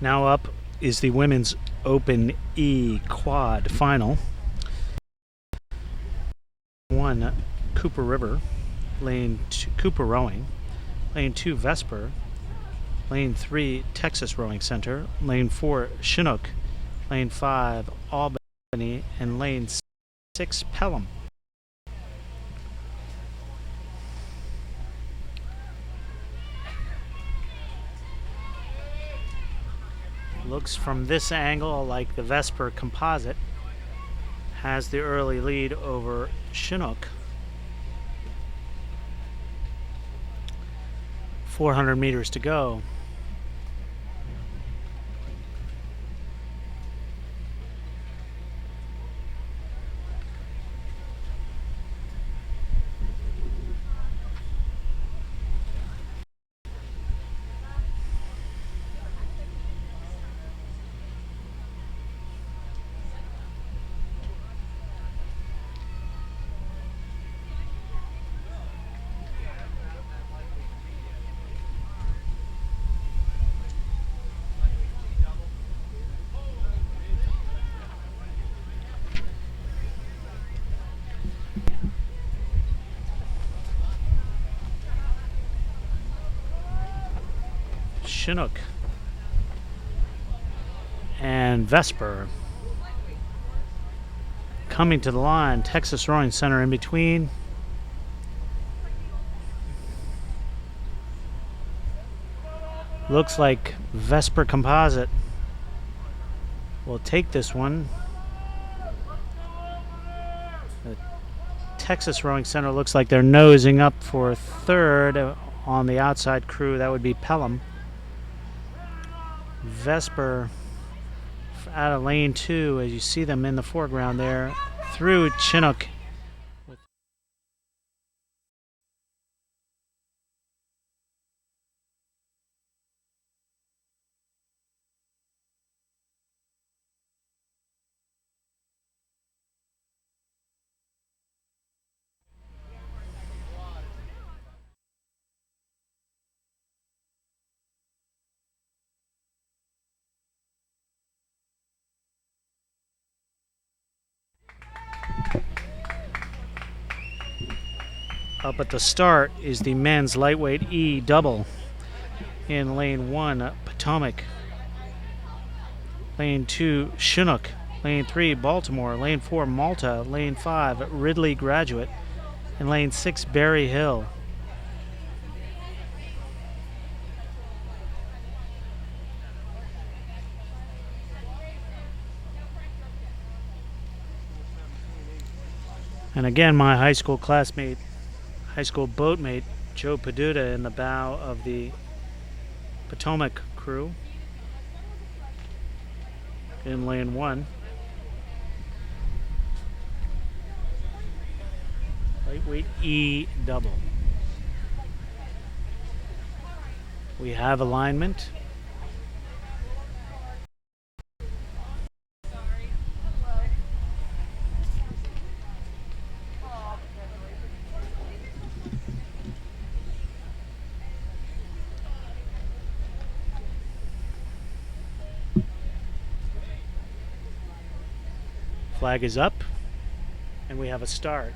Now up is the Women's Open E Quad Final. 1, Cooper River. Lane 2, Cooper Rowing. Lane 2, Vesper. Lane 3, Texas Rowing Center. Lane 4, Chinook. Lane 5, Albany. And Lane 6, Pelham. Looks from this angle like the Vesper Composite has the early lead over Chinook. 400 meters to go. Chinook and Vesper coming to the line. Texas Rowing Center in between. Looks like Vesper Composite will take this one. The Texas Rowing Center looks like they're nosing up for third on the outside crew. That would be Pelham. Vesper out of lane 2, as you see them in the foreground there, through Chinook. Up at the start is the men's lightweight E double. In lane 1, Potomac. Lane 2, Chinook. Lane 3, Baltimore. Lane 4, Malta. Lane 5, Ridley Graduate. And lane 6, Berry Hill. And again, my high school classmate, high school boatmate, Joe Paduta in the bow of the Potomac crew in lane 1. Lightweight E double. We have alignment. Flag is up, and we have a start.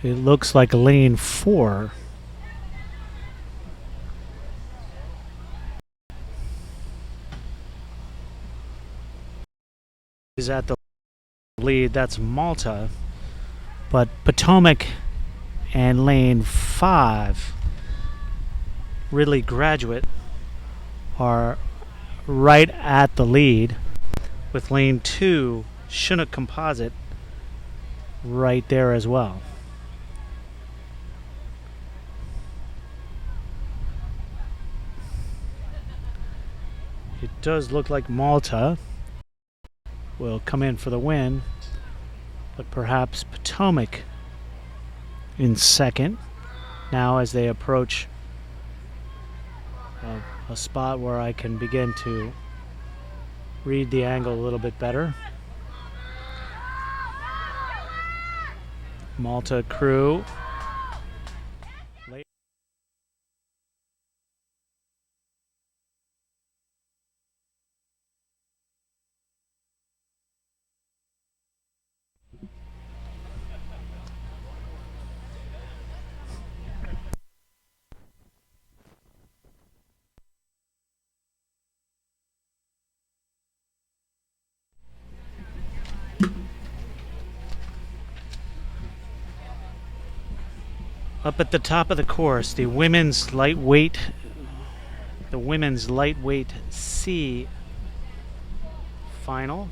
It looks like lane 4. Is at the lead. That's Malta. But Potomac and lane 5, Ridley Graduate, are right at the lead. with lane 2, Chinook Composite, right there as well. It does look like Malta will come in for the win, but perhaps Potomac in second now as they approach a spot where I can begin to read the angle a little bit better. Malta crew. Up at the top of the course, the women's lightweight C final.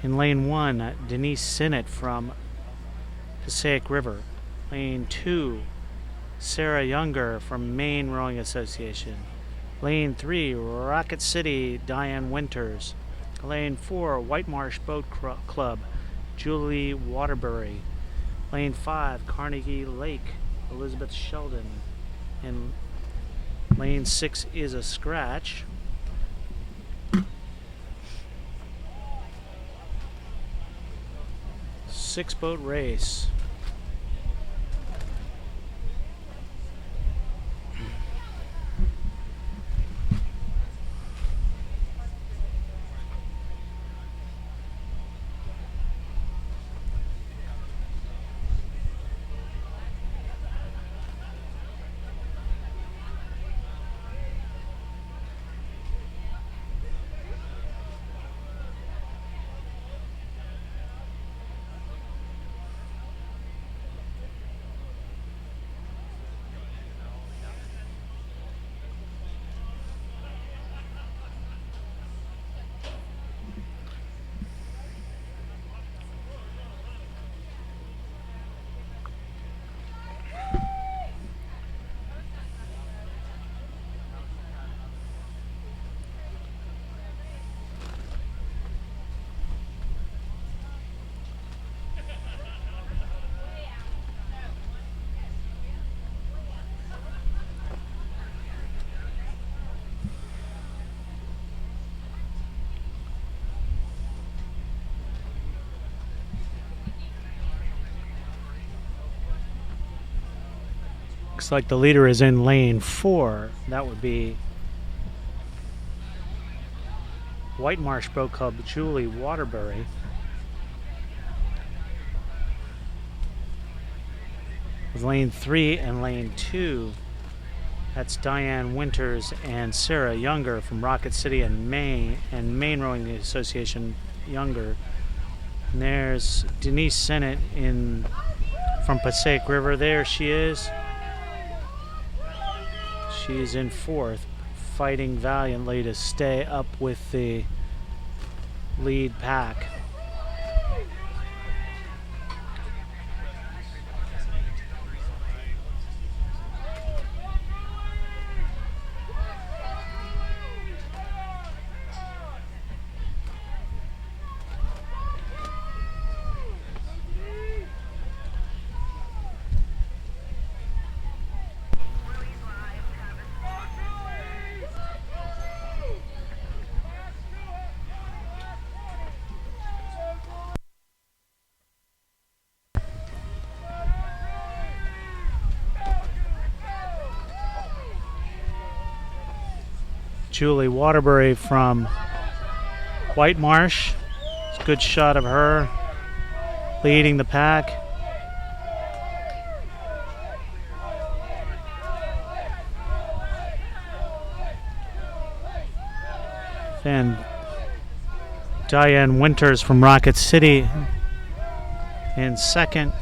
In lane 1, Denise Sinnott from Passaic River. Lane 2, Sarah Younger from Maine Rowing Association. Lane 3, Rocket City, Diane Winters. Lane 4, White Marsh Boat Club, Julie Waterbury. Lane 5, Carnegie Lake, Elizabeth Sheldon. And lane 6 is a scratch. Six-boat race. Looks like the leader is in lane 4. That would be White Marsh Boat Club, Julie Waterbury. With lane 3 and lane 2, that's Diane Winters and Sarah Younger from Rocket City and Maine Rowing Association Younger. And there's Denise Sinnott from Passaic River. There she is. She's in 4th, fighting valiantly to stay up with the lead pack. Julie Waterbury from White Marsh. It's a good shot of her leading the pack. And Diane Winters from Rocket City in second.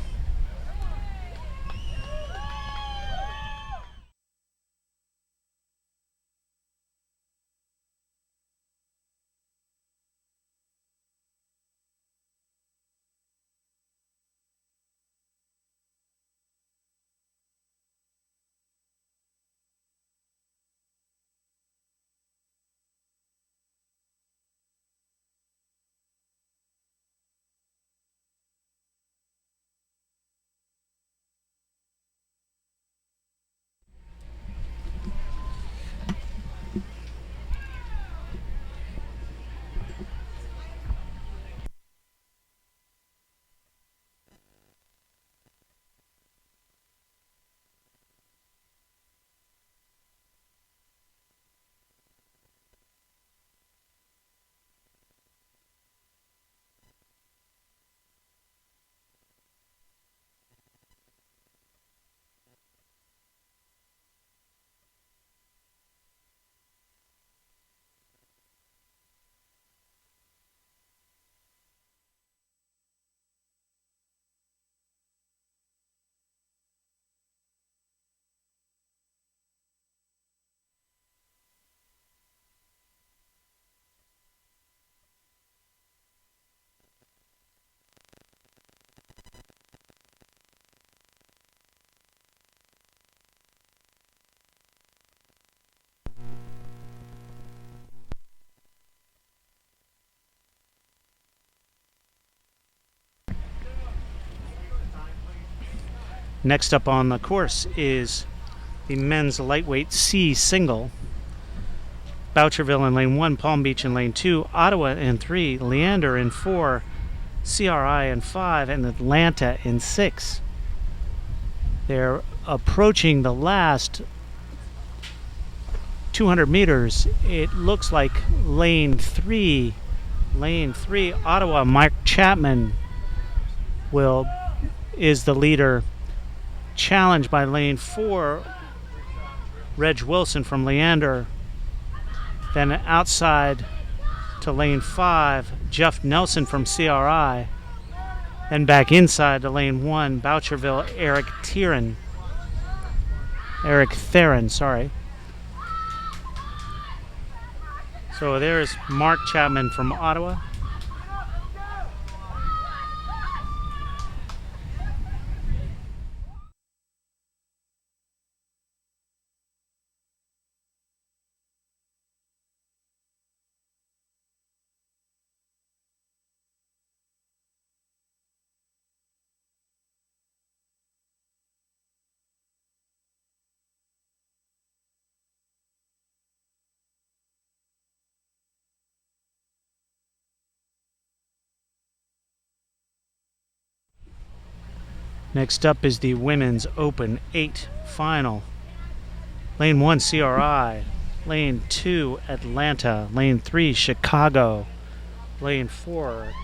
Next up on the course is the men's lightweight C single. Boucherville in lane 1, Palm Beach in lane 2, Ottawa in 3, Leander in 4, CRI in 5, and Atlanta in 6. They're approaching the last 200 meters. It looks like lane 3, Ottawa, Mike Chapman is the leader, challenged by lane 4, Reg Wilson from Leander. Then outside to lane 5, Jeff Nelson from CRI. Then back inside to lane 1, Boucherville, Eric Theron, sorry. So there's Mark Chapman from Ottawa. Next up is the Women's Open 8 final. Lane 1, CRI. Lane 2, Atlanta. Lane 3, Chicago. Lane 4,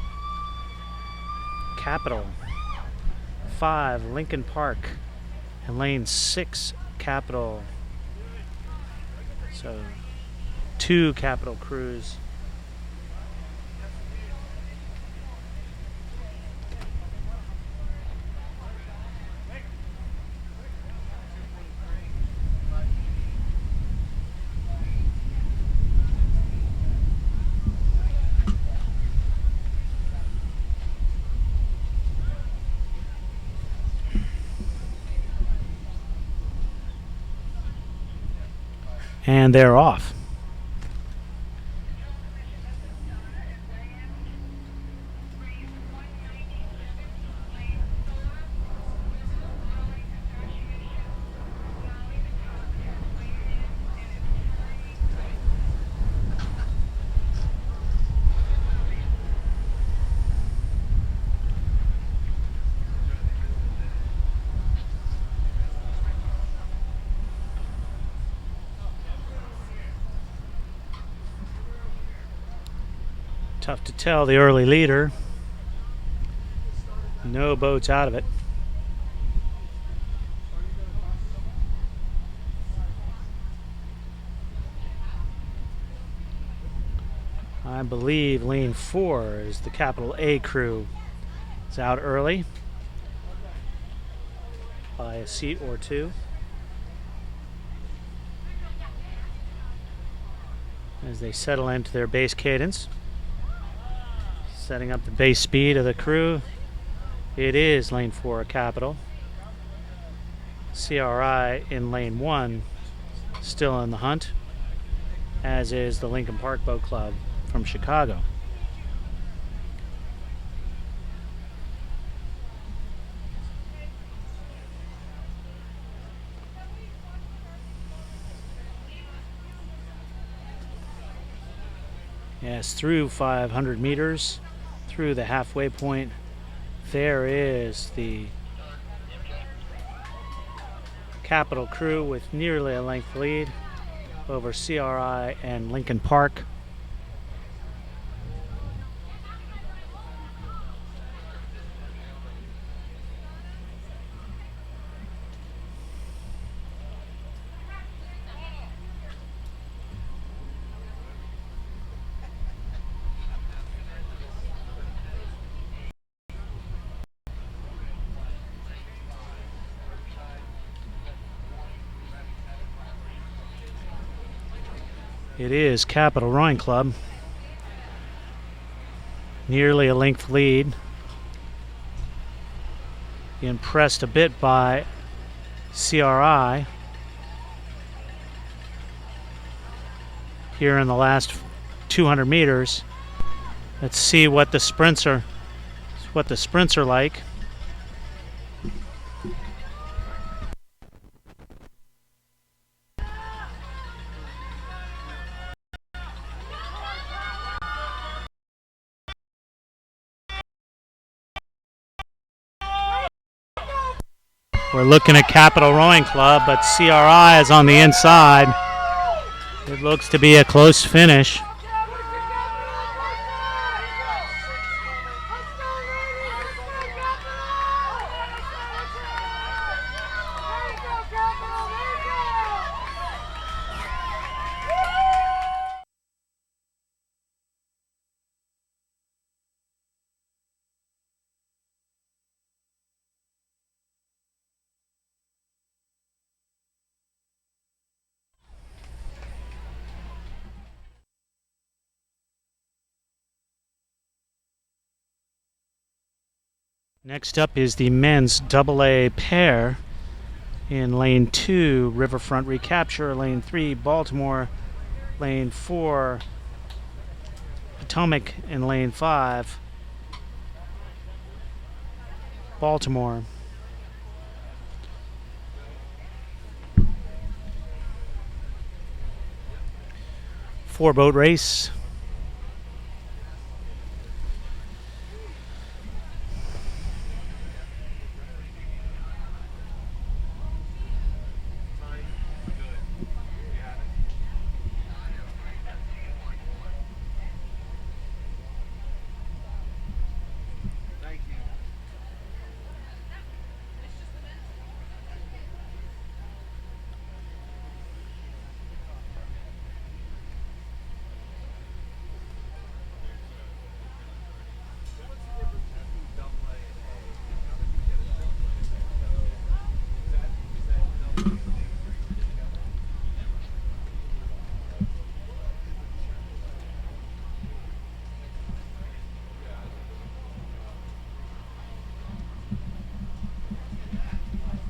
Capital. 5, Lincoln Park. And lane 6, Capital. So 2 Capital crews. And they're off. Tough to tell, the early leader. No boats out of it. I believe lane 4 is the Capital A crew. It's out early by a seat or two. As they settle into their base cadence. Setting up the base speed of the crew. It is lane 4 Capital. CRI in lane 1, still in the hunt, as is the Lincoln Park Boat Club from Chicago. Yes, through 500 meters. Through the halfway point, there is the Capital crew with nearly a length lead over CRI and Lincoln Park. It is Capital Rowing Club. Nearly a length lead. Impressed a bit by CRI here in the last 200 meters. Let's see what the sprints are like. We're looking at Capital Rowing Club, but CRI is on the inside. It looks to be a close finish. Next up is the men's AA pair in lane 2, Riverfront Recapture, lane 3, Baltimore, lane 4, Potomac, in lane 5, Baltimore. Four-boat race.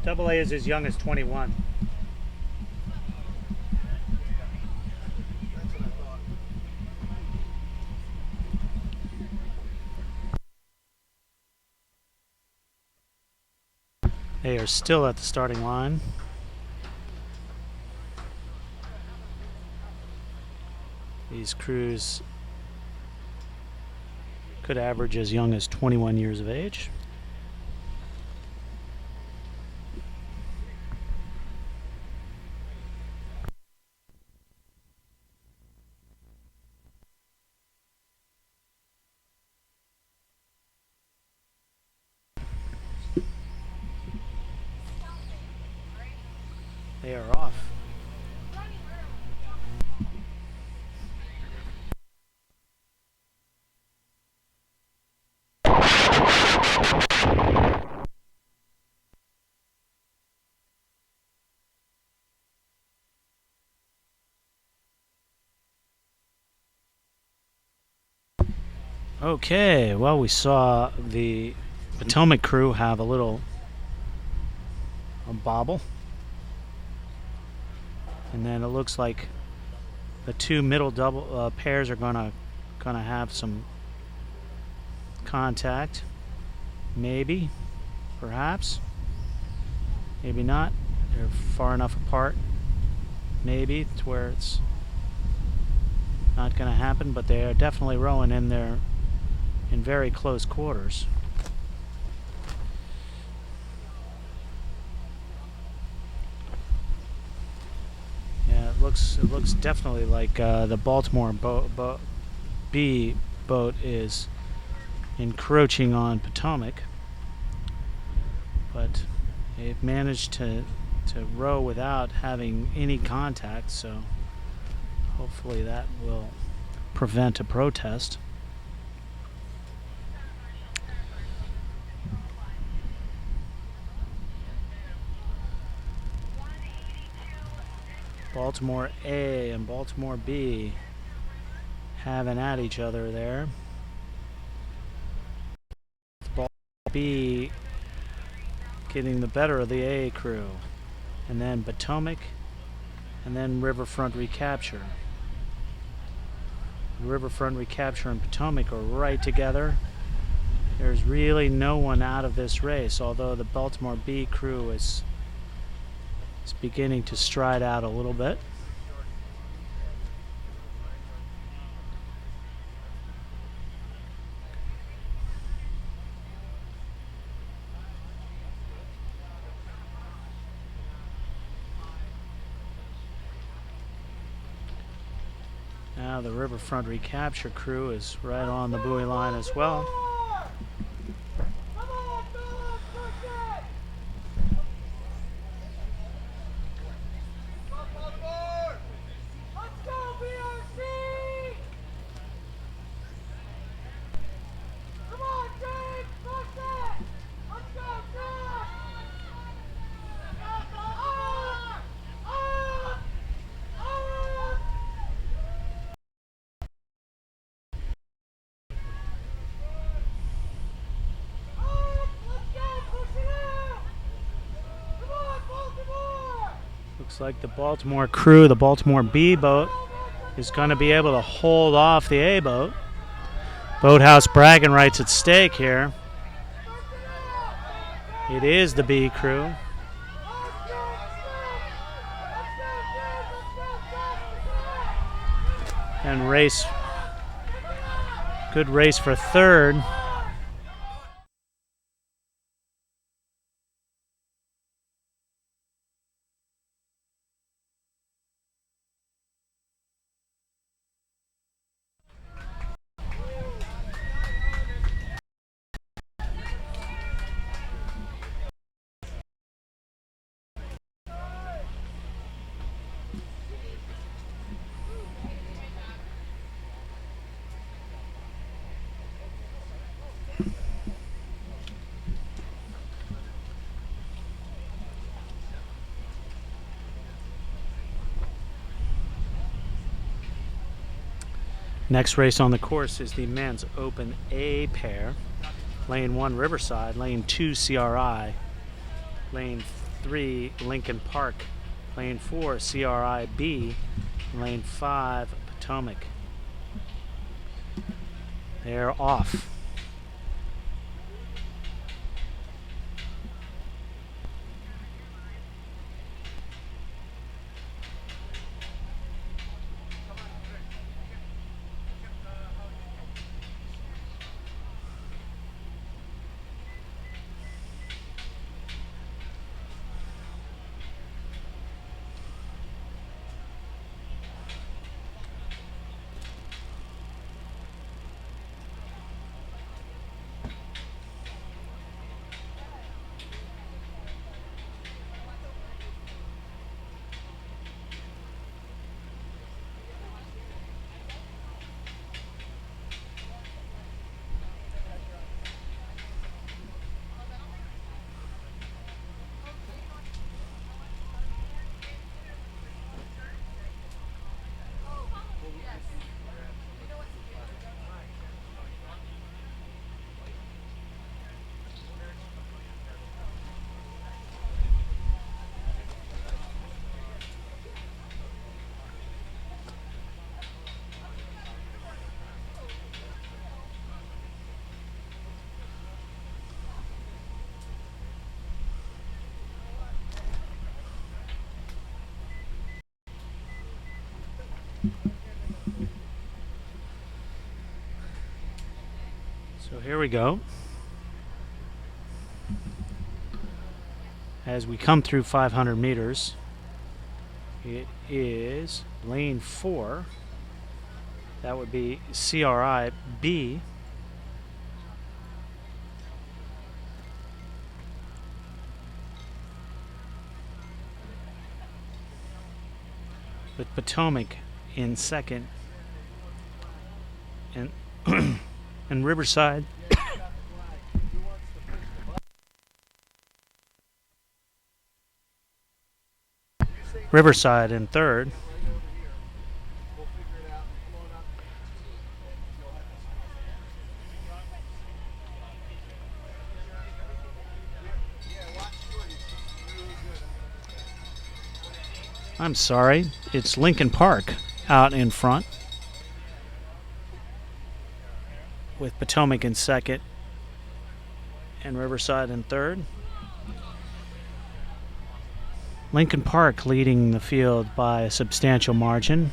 AA is as young as 21. That's what I thought. They are still at the starting line. These crews could average as young as 21 years of age. They are off. Okay, well, we saw the Potomac crew have a bobble. And then it looks like the two middle double pairs are gonna have some contact. Maybe, perhaps, maybe not. They're far enough apart. Maybe to where it's not gonna happen, but they are definitely rowing in very close quarters. Yeah, it looks definitely like the Baltimore B boat is encroaching on Potomac, but they've managed to row without having any contact, so hopefully that will prevent a protest. Baltimore A and Baltimore B having at each other there. Baltimore B getting the better of the A crew. And then Potomac, and then Riverfront Recapture. Riverfront Recapture and Potomac are right together. There's really no one out of this race, although the Baltimore B crew is beginning to stride out a little bit. Now the Riverfront recapture crew is right on the buoy line as well. Looks like the Baltimore crew, the Baltimore B boat, is going to be able to hold off the A boat. Boathouse bragging rights at stake here. It is the B crew. And race, good race for third. Next race on the course is the men's open A pair. Lane 1 Riverside, lane 2 CRI, lane 3 Lincoln Park, lane 4 CRI B, lane 5 Potomac. They're off. So here we go. As we come through 500 meters, it is lane 4. That would be CRI B. With Potomac in second. And and Riverside Riverside in third. I'm sorry, it's Lincoln Park out in front, with Potomac in second and Riverside in third. Lincoln Park leading the field by a substantial margin.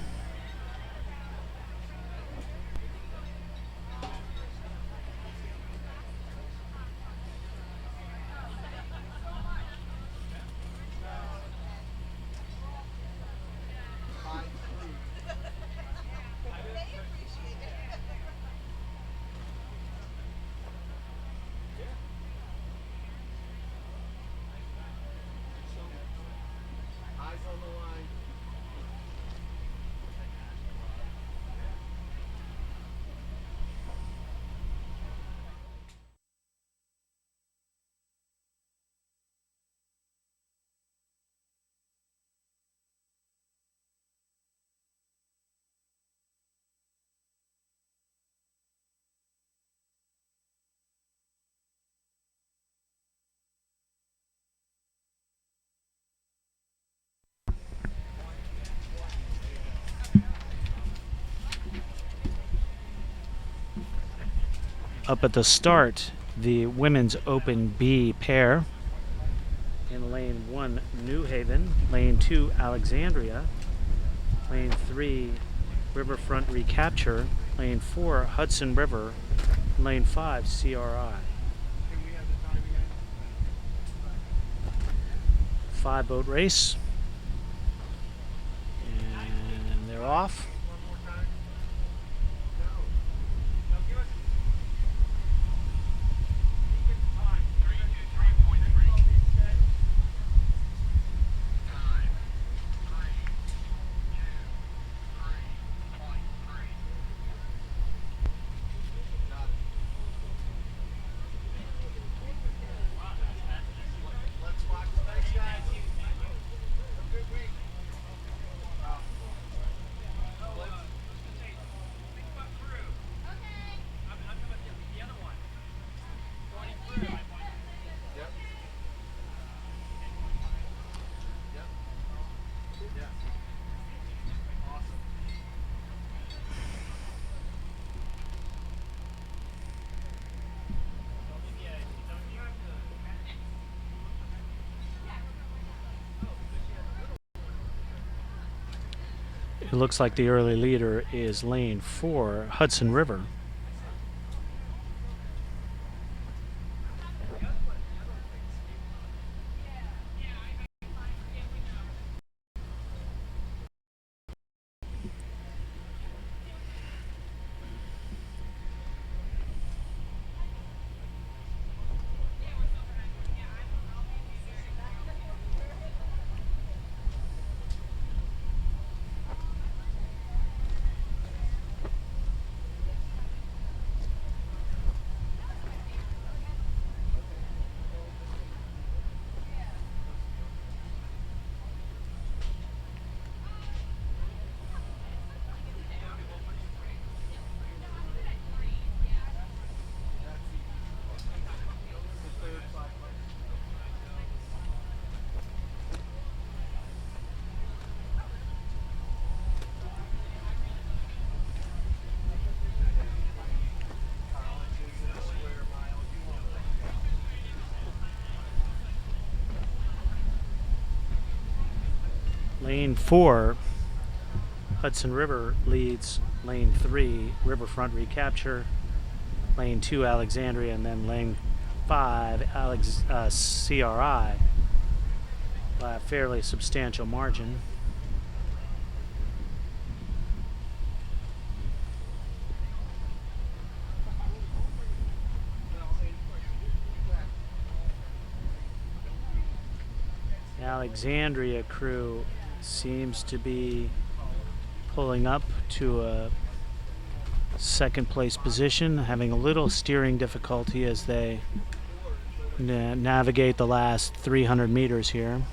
Up at the start, the women's Open B pair. In lane 1, New Haven. Lane 2, Alexandria. Lane 3, Riverfront Recapture. Lane 4, Hudson River. Lane 5, CRI. Can we have the time again? 5-boat race. And they're off. One more time? No. No, give us. Give the time. 3:23.3. Time. 3:23.3. Got it. Let's watch. Thanks, guys. Have a good week. Yep. Yep. Yeah. Awesome. It looks like the early leader is lane 4, Hudson River. Lane 4, Hudson River leads lane 3, Riverfront Recapture, lane 2, Alexandria, and then lane 5, CRI, by a fairly substantial margin. The Alexandria crew seems to be pulling up to a second place position, having a little steering difficulty as they navigate the last 300 meters here.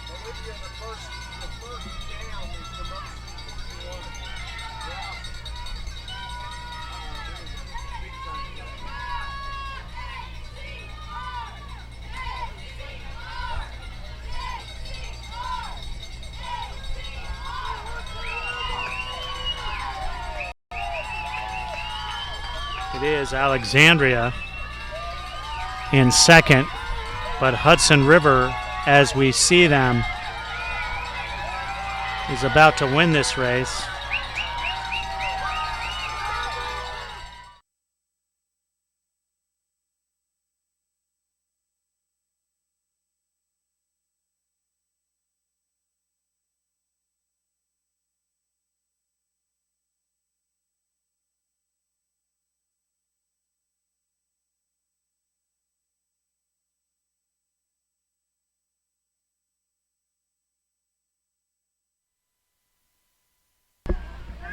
Olivia, the first down is the most you want. Yeah. There we go. Big time. It is Alexandria in second, but Hudson River, as we see them, is about to win this race.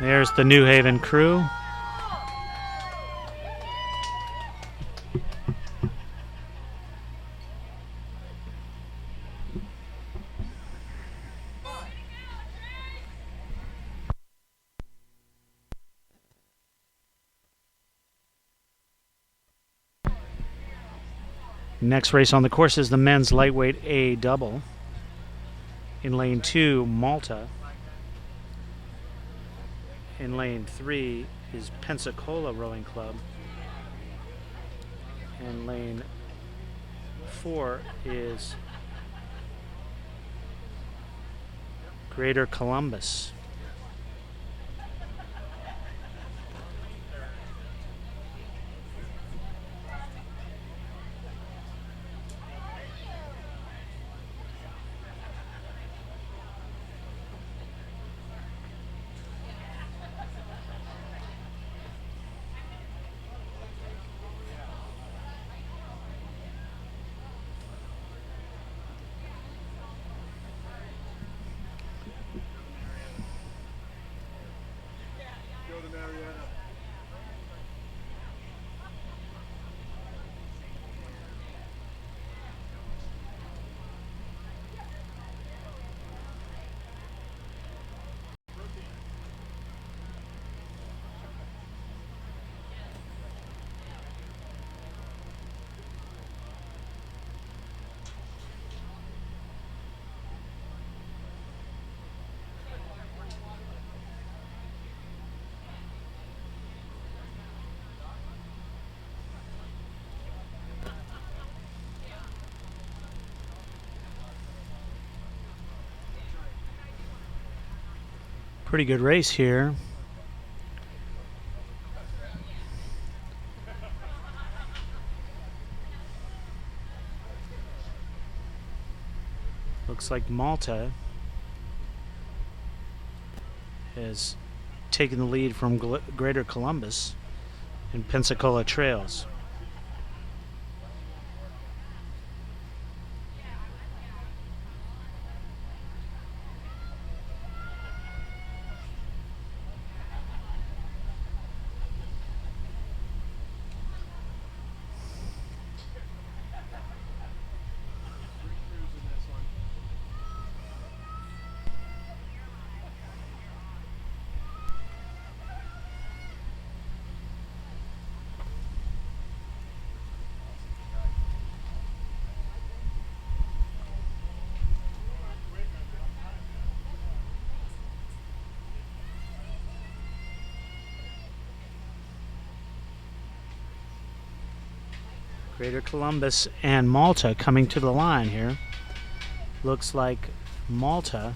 There's the New Haven crew. Next race on the course is the men's lightweight A double. In lane 2, Malta. In lane 3 is Pensacola Rowing Club. And lane 4 is Greater Columbus. Go to Marietta. Pretty good race here. Looks like Malta has taken the lead from Greater Columbus and Pensacola Trails. Greater Columbus and Malta coming to the line here. Looks like Malta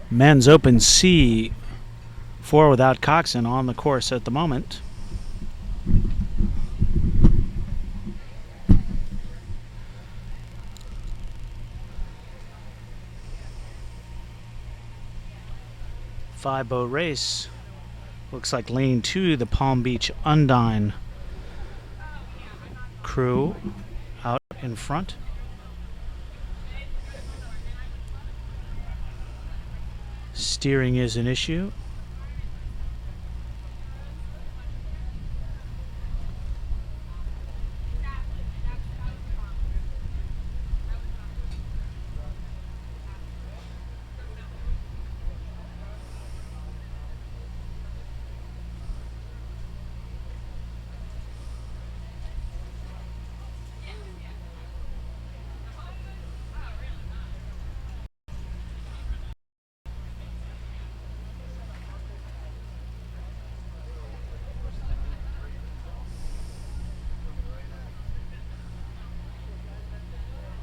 Men's Open C, 4 without Coxon on the course at the moment. Five-boat race. Looks like lane 2, the Palm Beach Undine crew out in front. Steering is an issue.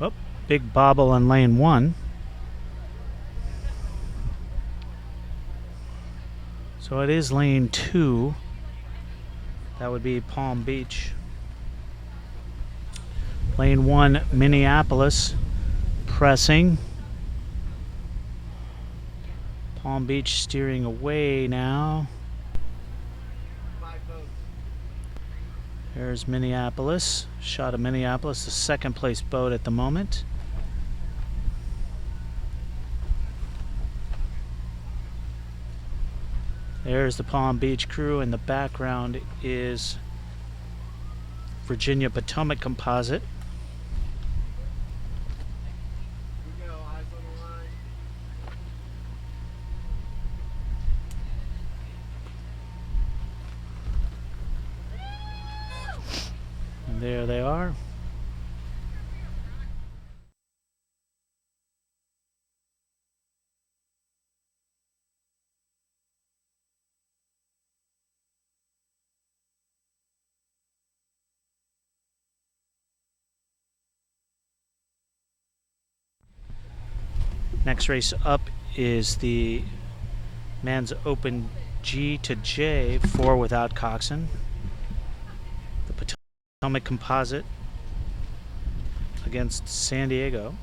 Oh, big bobble on lane 1. So it is lane 2. That would be Palm Beach. Lane 1, Minneapolis, pressing. Palm Beach steering away now. There's Minneapolis. Shot of Minneapolis, the second place boat at the moment. There's the Palm Beach crew. In the background is Virginia Potomac Composite. And there they are. Next race up is the Men's Open G to J, 4 without Coxon. The Potomac Composite against San Diego.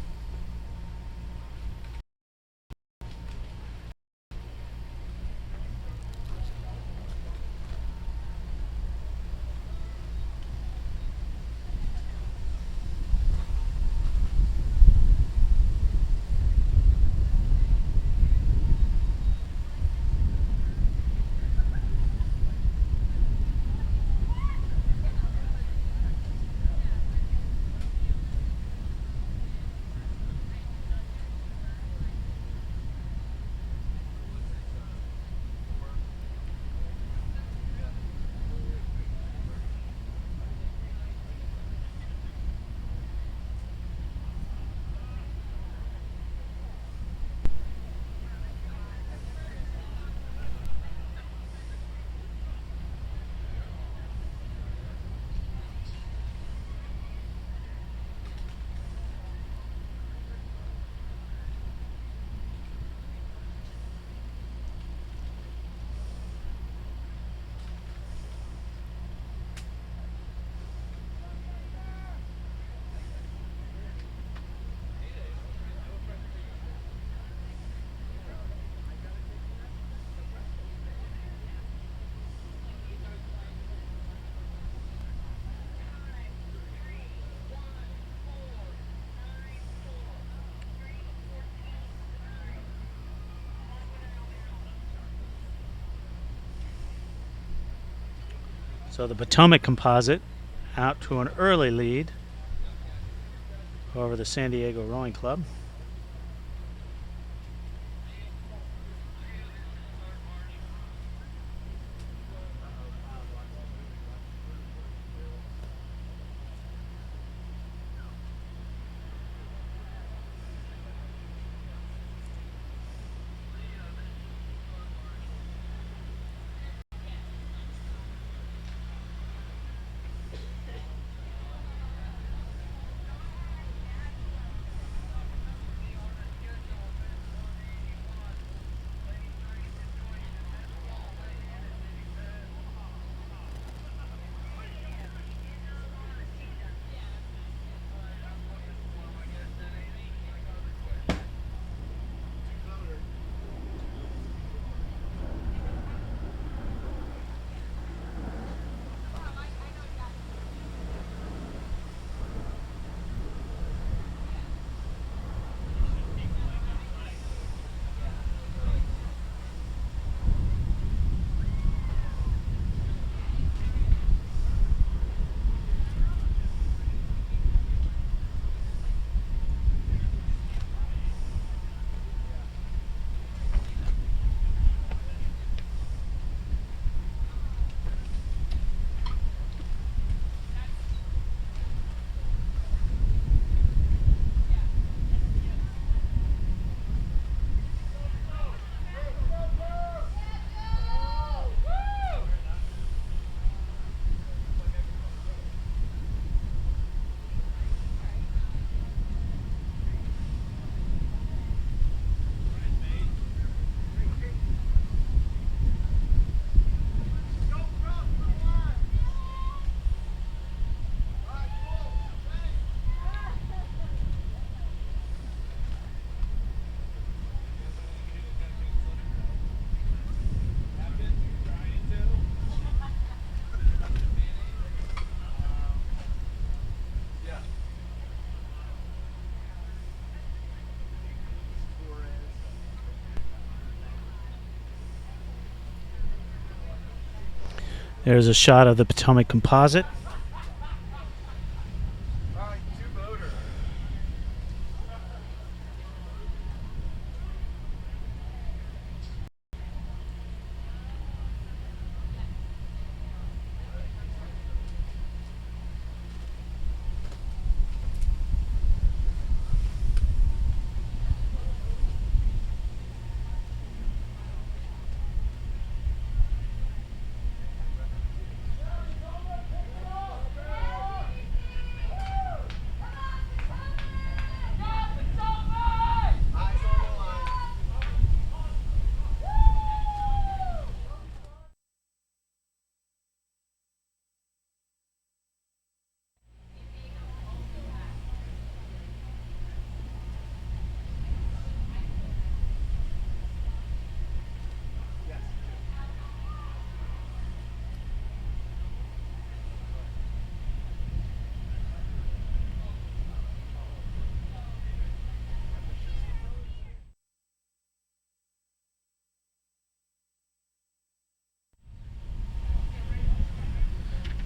So the Potomac Composite out to an early lead over the San Diego Rowing Club. There's a shot of the Potomac Composite. All right, two motor. Eyes on the line. Yes.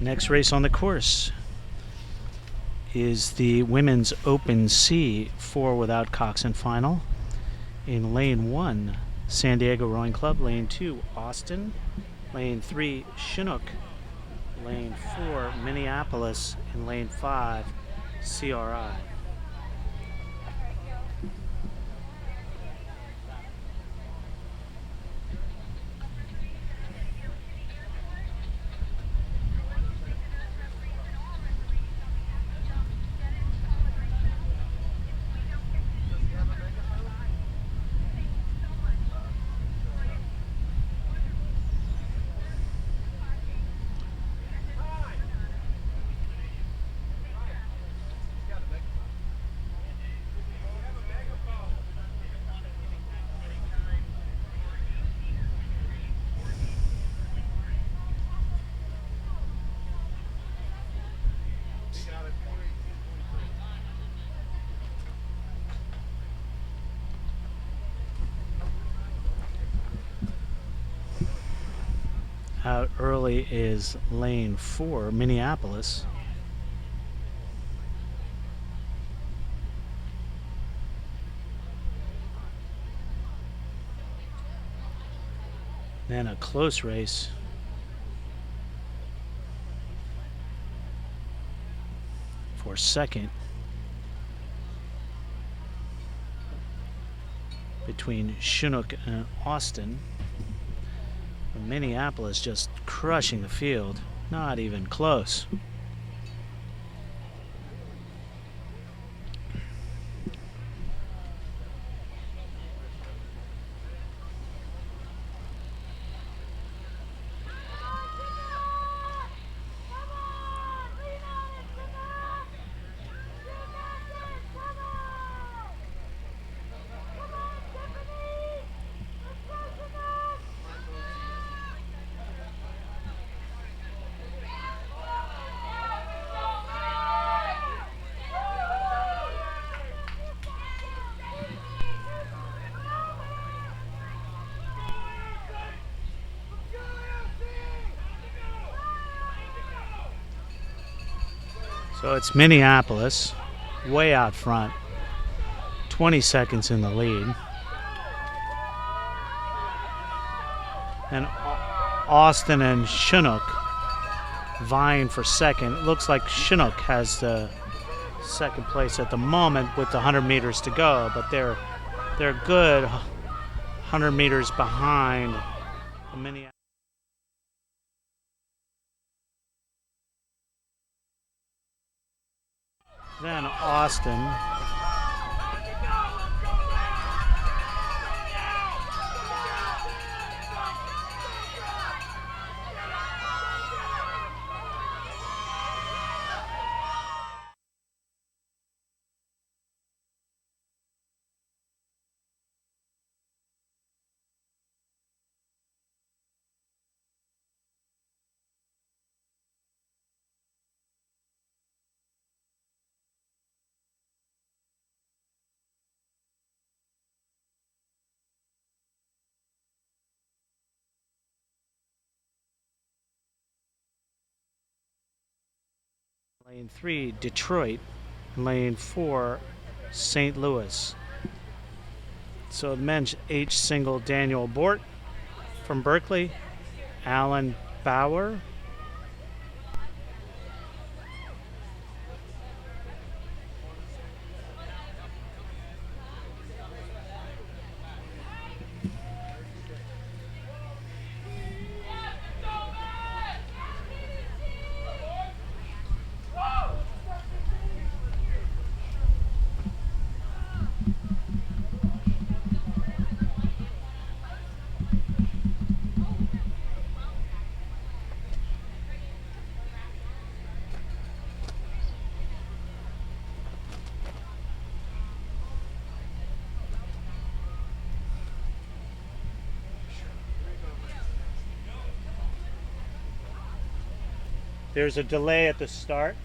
Next race on the course is the Women's Open C 4 without coxswain final. In lane 1, San Diego Rowing Club. Lane 2, Austin. Lane 3, Chinook. Lane 4, Minneapolis. And lane 5, CRI. Does he have a megaphone? Hi. He's got a megaphone. You have a megaphone. He got it 418.3. Out early is lane 4, Minneapolis. Then a close race for second between Chinook and Austin. Minneapolis just crushing the field, not even close. So it's Minneapolis, way out front, 20 seconds in the lead. And Austin and Chinook vying for second. It looks like Chinook has the second place at the moment with the 100 meters to go, but they're good 100 meters behind the Minneapolis. Then Austin. Lane 3, Detroit. And lane 4, St. Louis. So the men's H single, Daniel Bort from Berkeley, Alan Bauer. There's a delay at the start.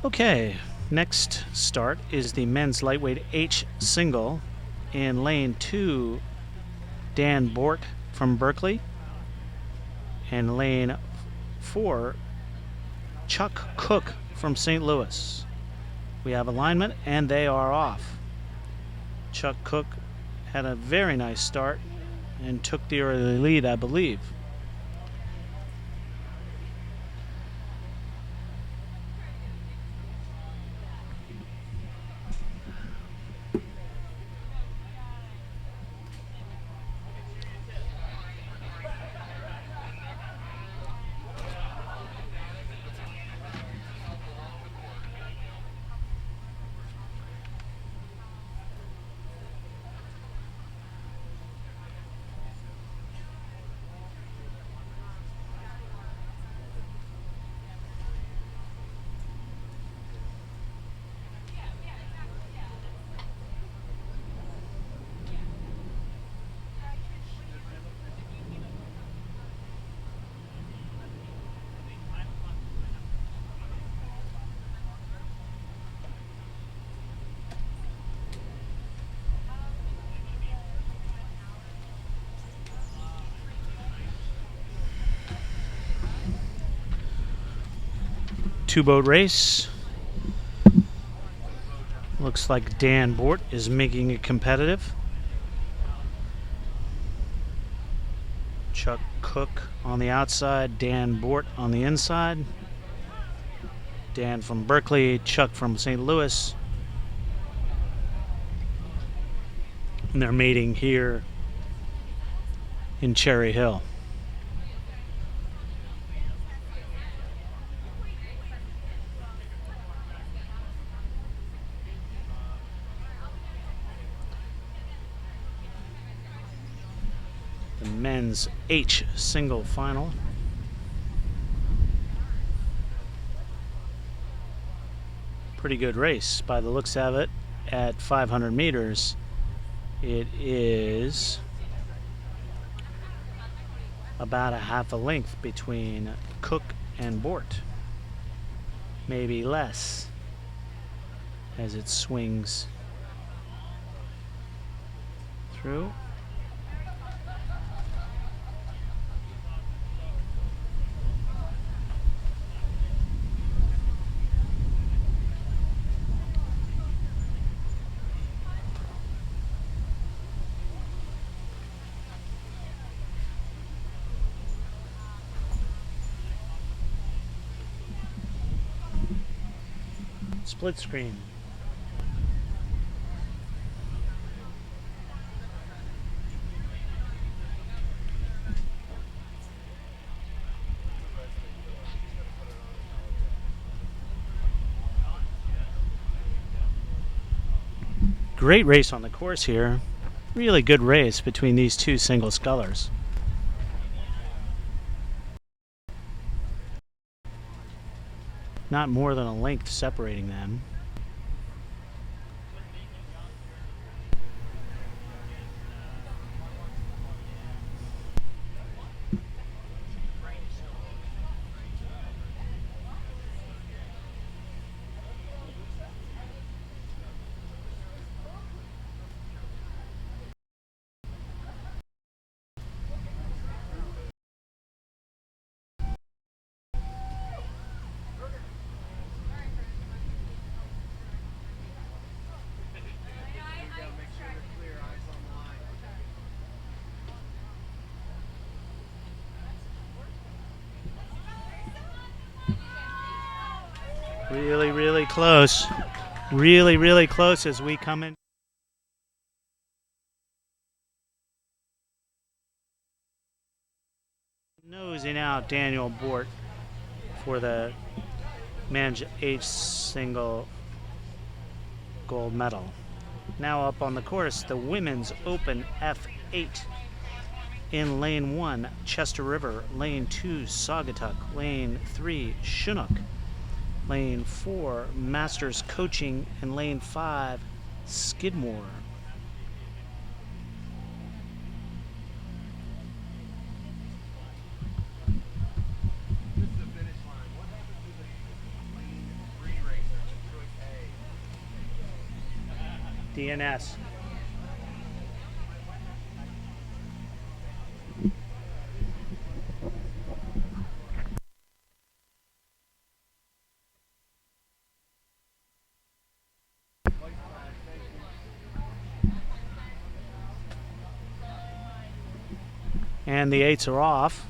Okay, next start is the men's lightweight H single. In lane 2, Dan Bort from Berkeley. And lane 4, Chuck Cook from St. Louis. We have alignment and they are off. Chuck Cook had a very nice start and took the early lead, I believe. Two-boat race. Looks like Dan Bort is making it competitive. Chuck Cook on the outside, Dan Bort on the inside. Dan from Berkeley, Chuck from St. Louis. And they're mating here in Cherry Hill. The men's H single final. Pretty good race by the looks of it at 500 meters. It is about a half a length between Cook and Bort. Maybe less as it swings through. Split screen. Great race on the course here. Really good race between these two single scullers. Not more than a length separating them. Really, really close. Really, really close as we come in. Nosing out Daniel Bort for the men's H single gold medal. Now up on the course, the women's Open F8. In lane 1, Chester River. Lane 2, Saugatuck. Lane 3, Chinook. Lane 4, Masters Coaching. And lane 5, Skidmore. This is the finish line. What happened to the lane 3 racer, Detroit A? DNS. And the 8s are off.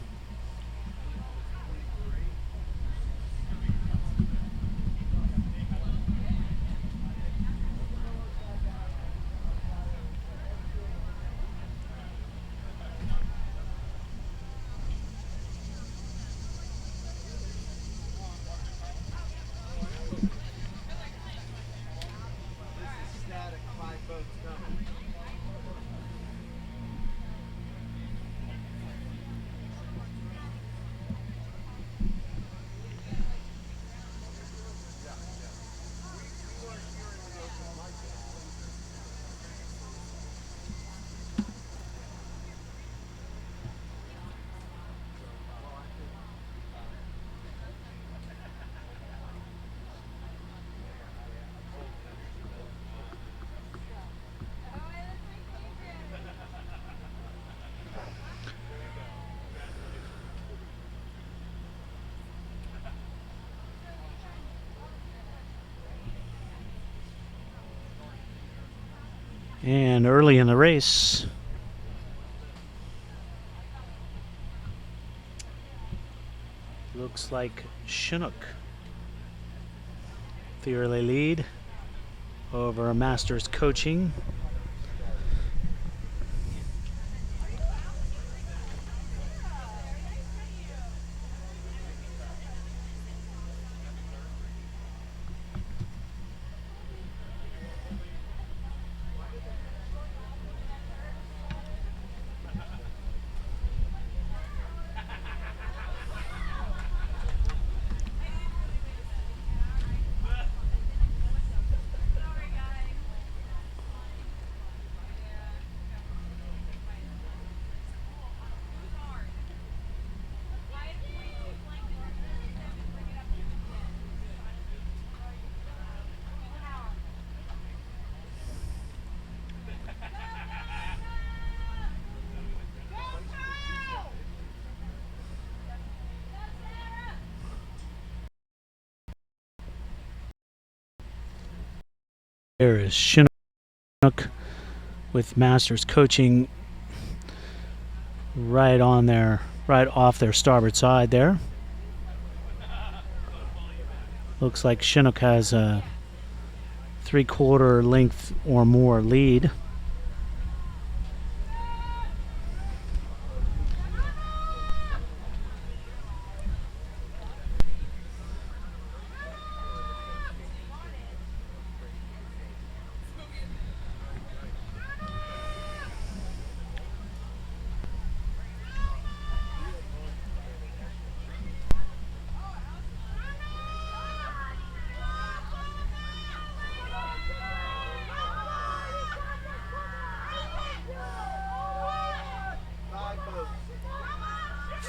And early in the race, looks like Chinook. The early lead over Masters Coaching. There is Chinook with Masters Coaching right off their starboard side there. Looks like Chinook has a 3/4 length or more lead.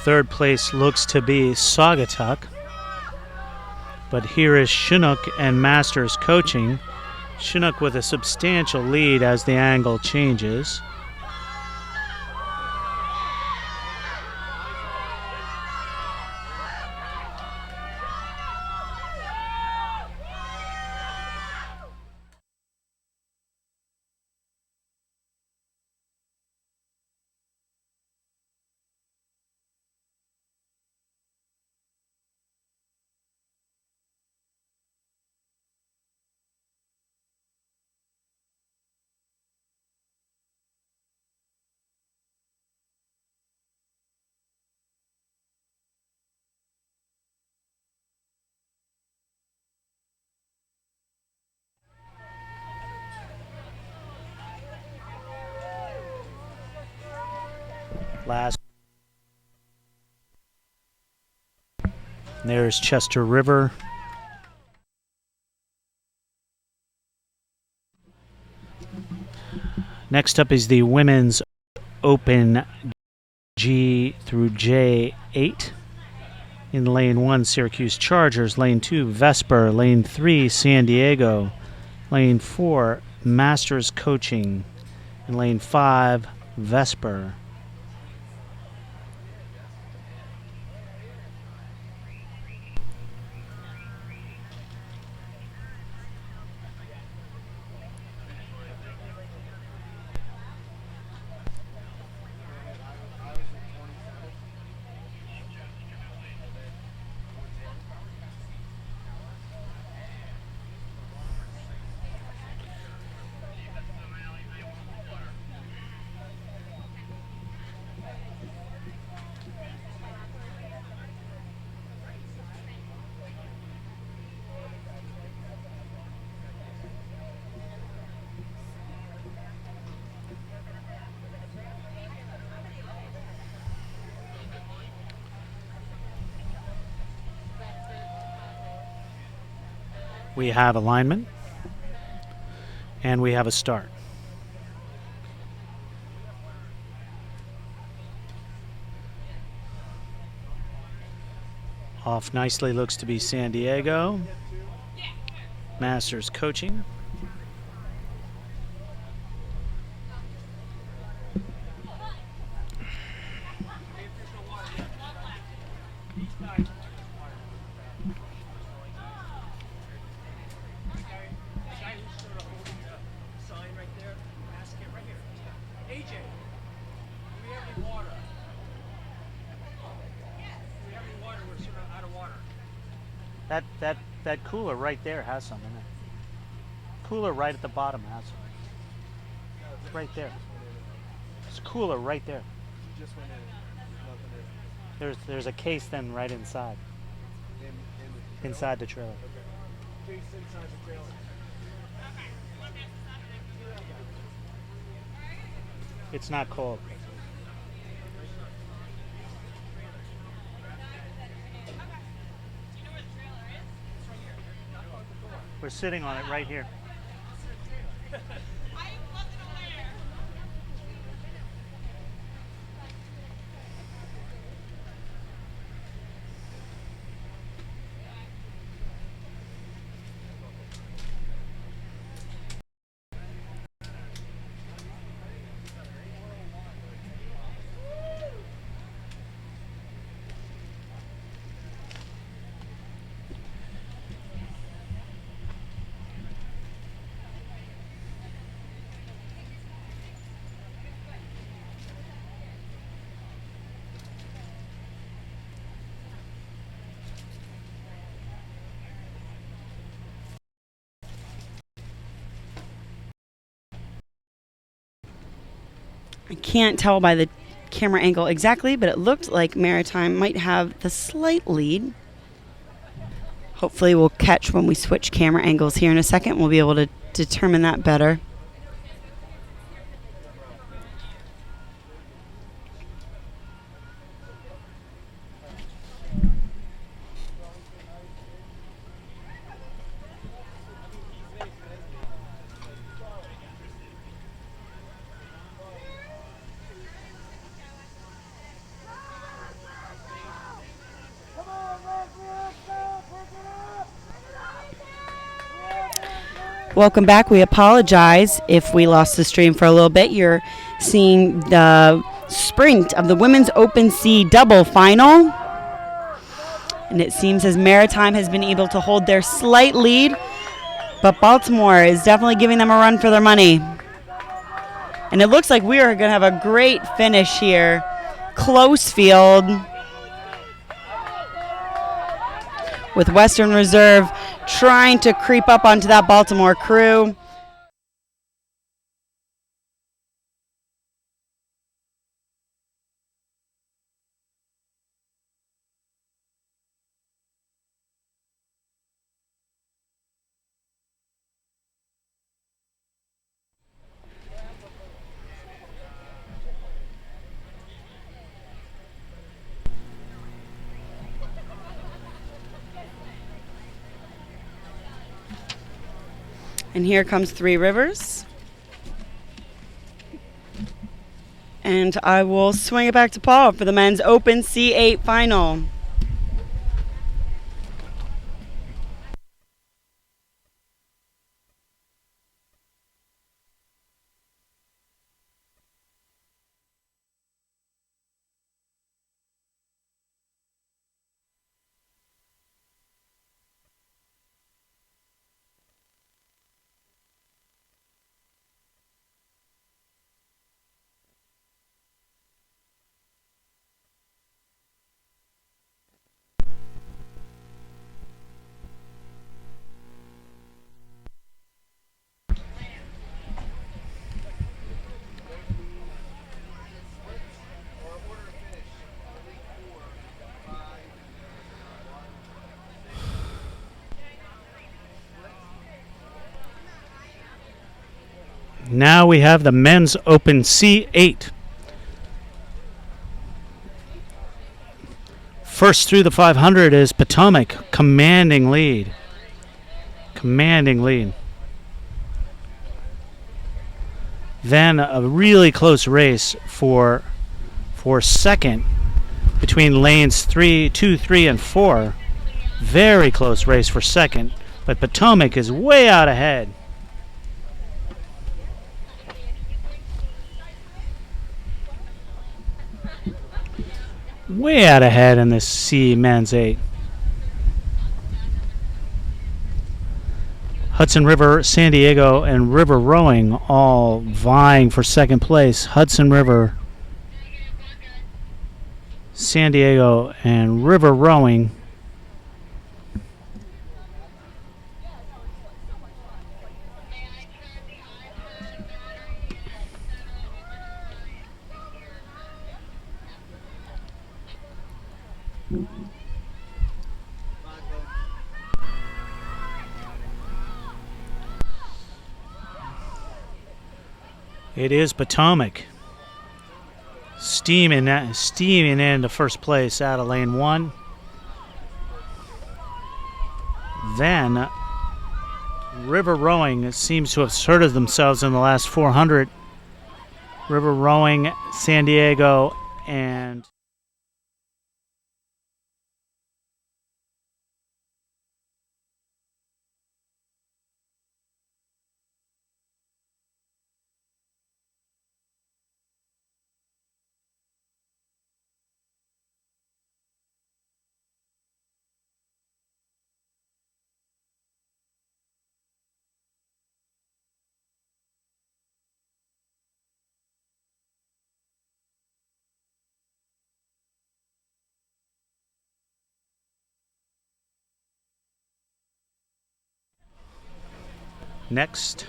Third place looks to be Saugatuck. But here is Chinook and Masters Coaching. Chinook with a substantial lead as the angle changes. Last. There's Chester River. Next up is the Women's Open G through J8. In lane 1, Syracuse Chargers. Lane 2, Vesper. Lane 3, San Diego. Lane 4, Masters Coaching. And lane 5, Vesper. We have alignment, and we have a start. Off nicely looks to be San Diego. Masters Coaching. That cooler right there has some in it. Cooler right at the bottom has some. It's right there. It's cooler right there. She just went in. There's nothing in it. There's a case then right inside. Inside the trailer. Okay. Case inside the trailer. It's not cold. We're sitting on it right here. I can't tell by the camera angle exactly, but it looked like Maritime might have the slight lead. Hopefully we'll catch when we switch camera angles here in a second. We'll be able to determine that better. Welcome back. We apologize if we lost the stream for a little bit. You're seeing the sprint of the Women's Open Sea double final. And it seems as Maritime has been able to hold their slight lead, but Baltimore is definitely giving them a run for their money. And it looks like we are going to have a great finish here. Close field with Western Reserve trying to creep up onto that Baltimore crew. And here comes Three Rivers. And I will swing it back to Paul for the men's Open C8 final. Now we have the men's Open C8. First through the 500 is Potomac, commanding lead. Commanding lead. Then a really close race for second between lanes 2, 3, and 4. Very close race for second, but Potomac is way out ahead. Way out ahead in this C men's 8. Hudson River, San Diego, and River Rowing all vying for second place. Hudson River, San Diego, and River Rowing It is Potomac. Steaming into first place out of lane 1. Then River Rowing seems to have asserted themselves in the last 400. River Rowing, San Diego, and next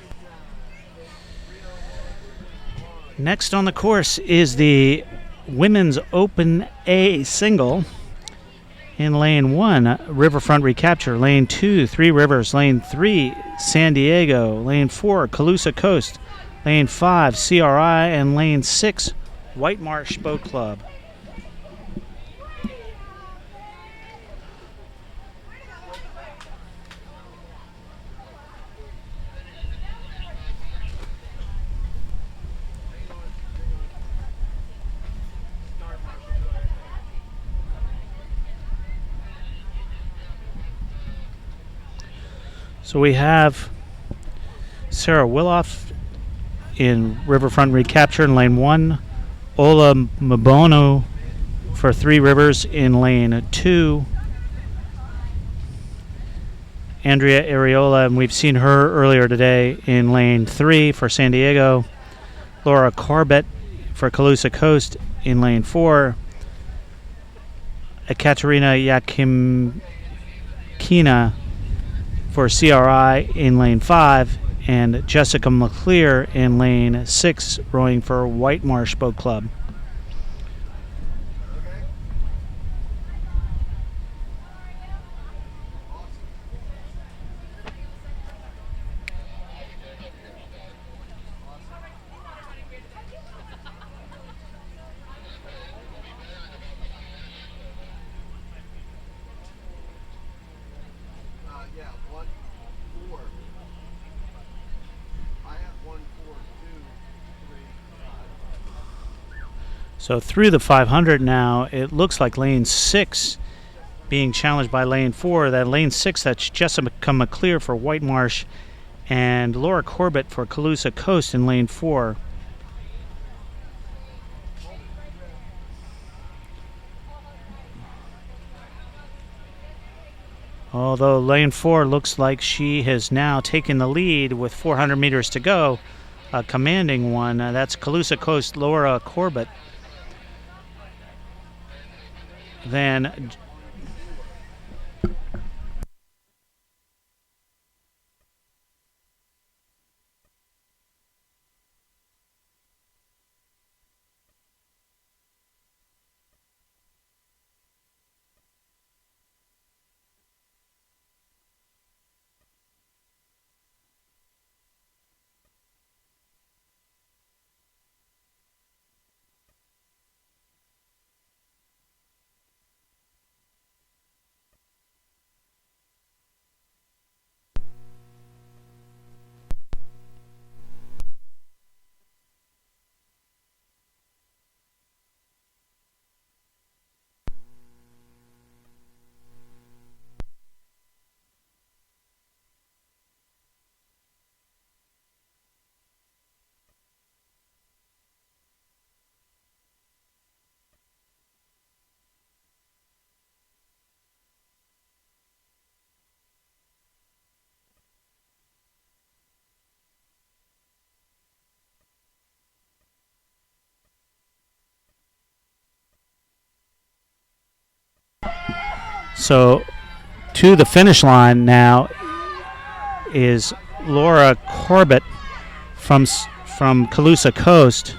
on the course is the Women's Open A single. In lane 1, Riverfront Recapture. Lane 2, Three Rivers. Lane 3, San Diego. Lane 4, Calusa Coast. Lane 5, CRI. And lane 6, White Marsh Boat Club. So we have Sarah Willoff in Riverfront Recapture in lane 1. Ola Mabono for Three Rivers in lane 2. Andrea Areola, and we've seen her earlier today in lane 3 for San Diego. Laura Corbett for Calusa Coast in lane 4. Ekaterina Yakimkina for CRI in lane 5, and Jessica McClear in lane 6, rowing for White Marsh Boat Club. Yeah, 1, 4. I have 1, 4, 2, 3, 5. So through the 500 now, it looks like lane 6 being challenged by lane 4. That lane 6, that's Jessica McClear for White Marsh and Laura Corbett for Calusa Coast in lane 4. Although lane 4 looks like she has now taken the lead with 400 meters to go, a commanding one. That's Calusa Coast Laura Corbett. Then so to the finish line now is Laura Corbett from Calusa Coast.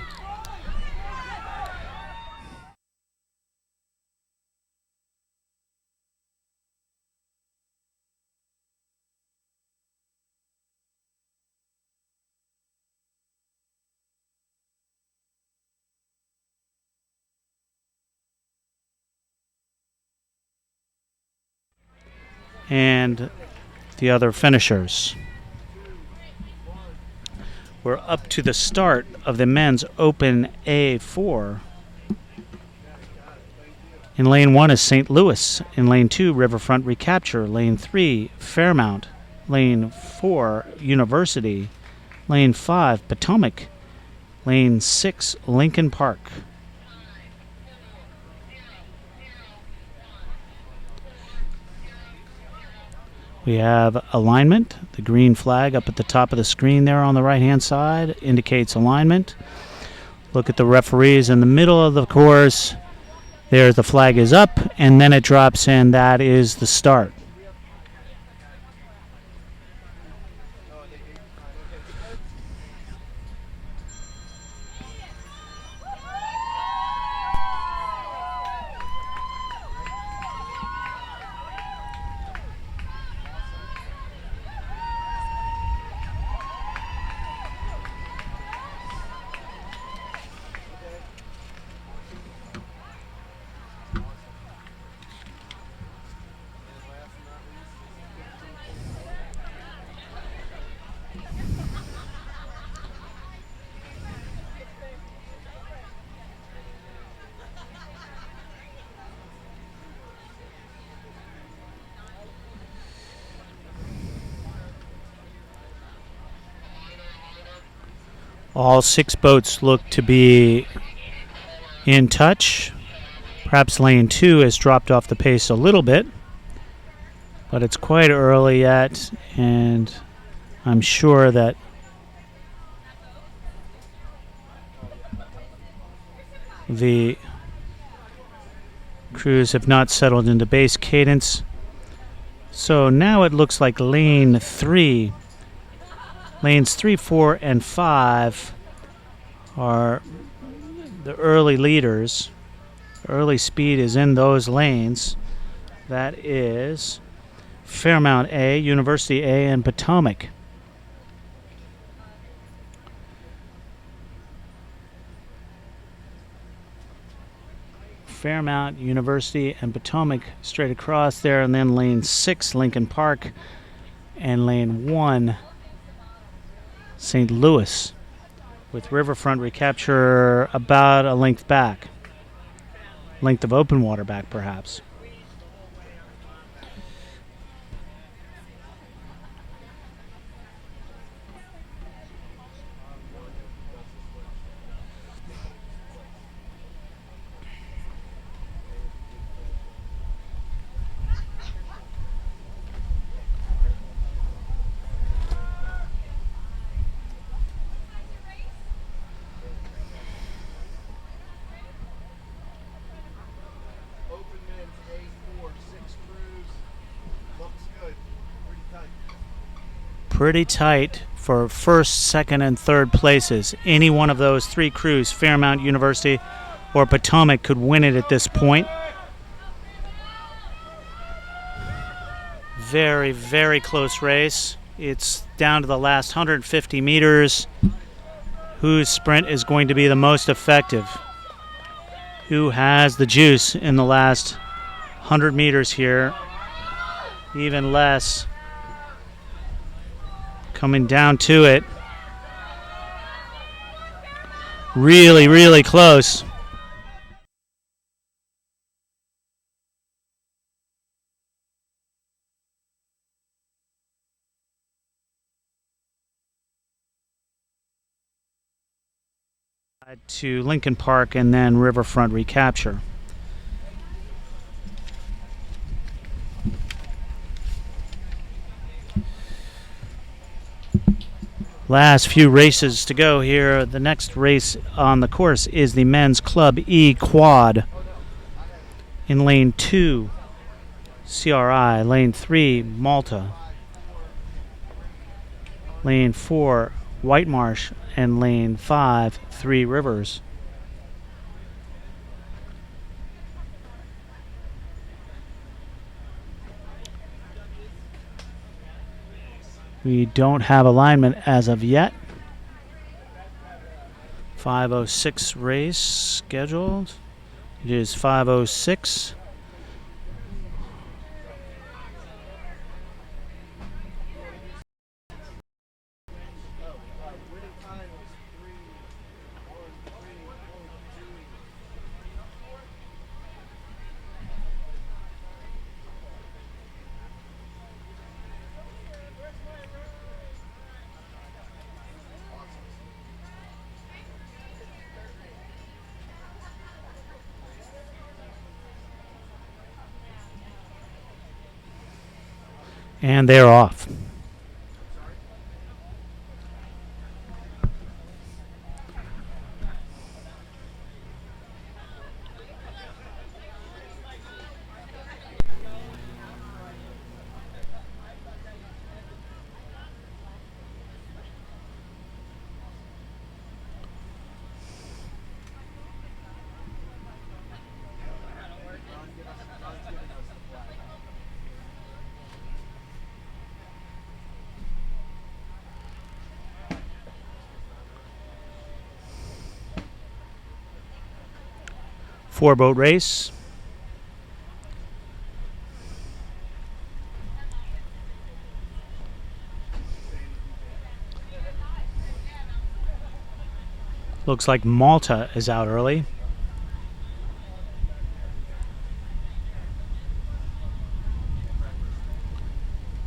and the other finishers. We're up to the start of the men's Open A4. In lane 1 is St. Louis. In lane 2, Riverfront Recapture. Lane 3, Fairmount. Lane 4, University. Lane 5, Potomac. Lane 6, Lincoln Park. We have alignment. The green flag up at the top of the screen there on the right-hand side indicates alignment. Look at the referees in the middle of the course. There, the flag is up, and then it drops in. That is the start. All 6 boats look to be in touch. Perhaps lane 2 has dropped off the pace a little bit, but it's quite early yet, and I'm sure that the crews have not settled into base cadence. So now it looks like lane 3. Lanes 3, 4, and 5 are the early leaders. Early speed is in those lanes. That is Fairmount A, University A, and Potomac. Fairmount, University, and Potomac straight across there, and then lane 6, Lincoln Park, and lane 1, St. Louis, with Riverfront Recapture about a length back. Length of open water back, perhaps. Pretty tight for first, second, and third places. Any one of those 3 crews, Fairmount, University, or Potomac, could win it at this point. Very, very close race. It's down to the last 150 meters. Whose sprint is going to be the most effective? Who has the juice in the last 100 meters here? Even less. Coming down to it. Really, really close. To Lincoln Park and then Riverfront Recapture. Last few races to go here. The next race on the course is the men's Club E Quad. In lane 2, CRI. Lane 3, Malta. Lane 4, White Marsh. And lane 5, Three Rivers. We don't have alignment as of yet. 5:06 race scheduled. It is 5:06. And they're off. John's giving us the flag. Four-boat race. Looks like Malta is out early.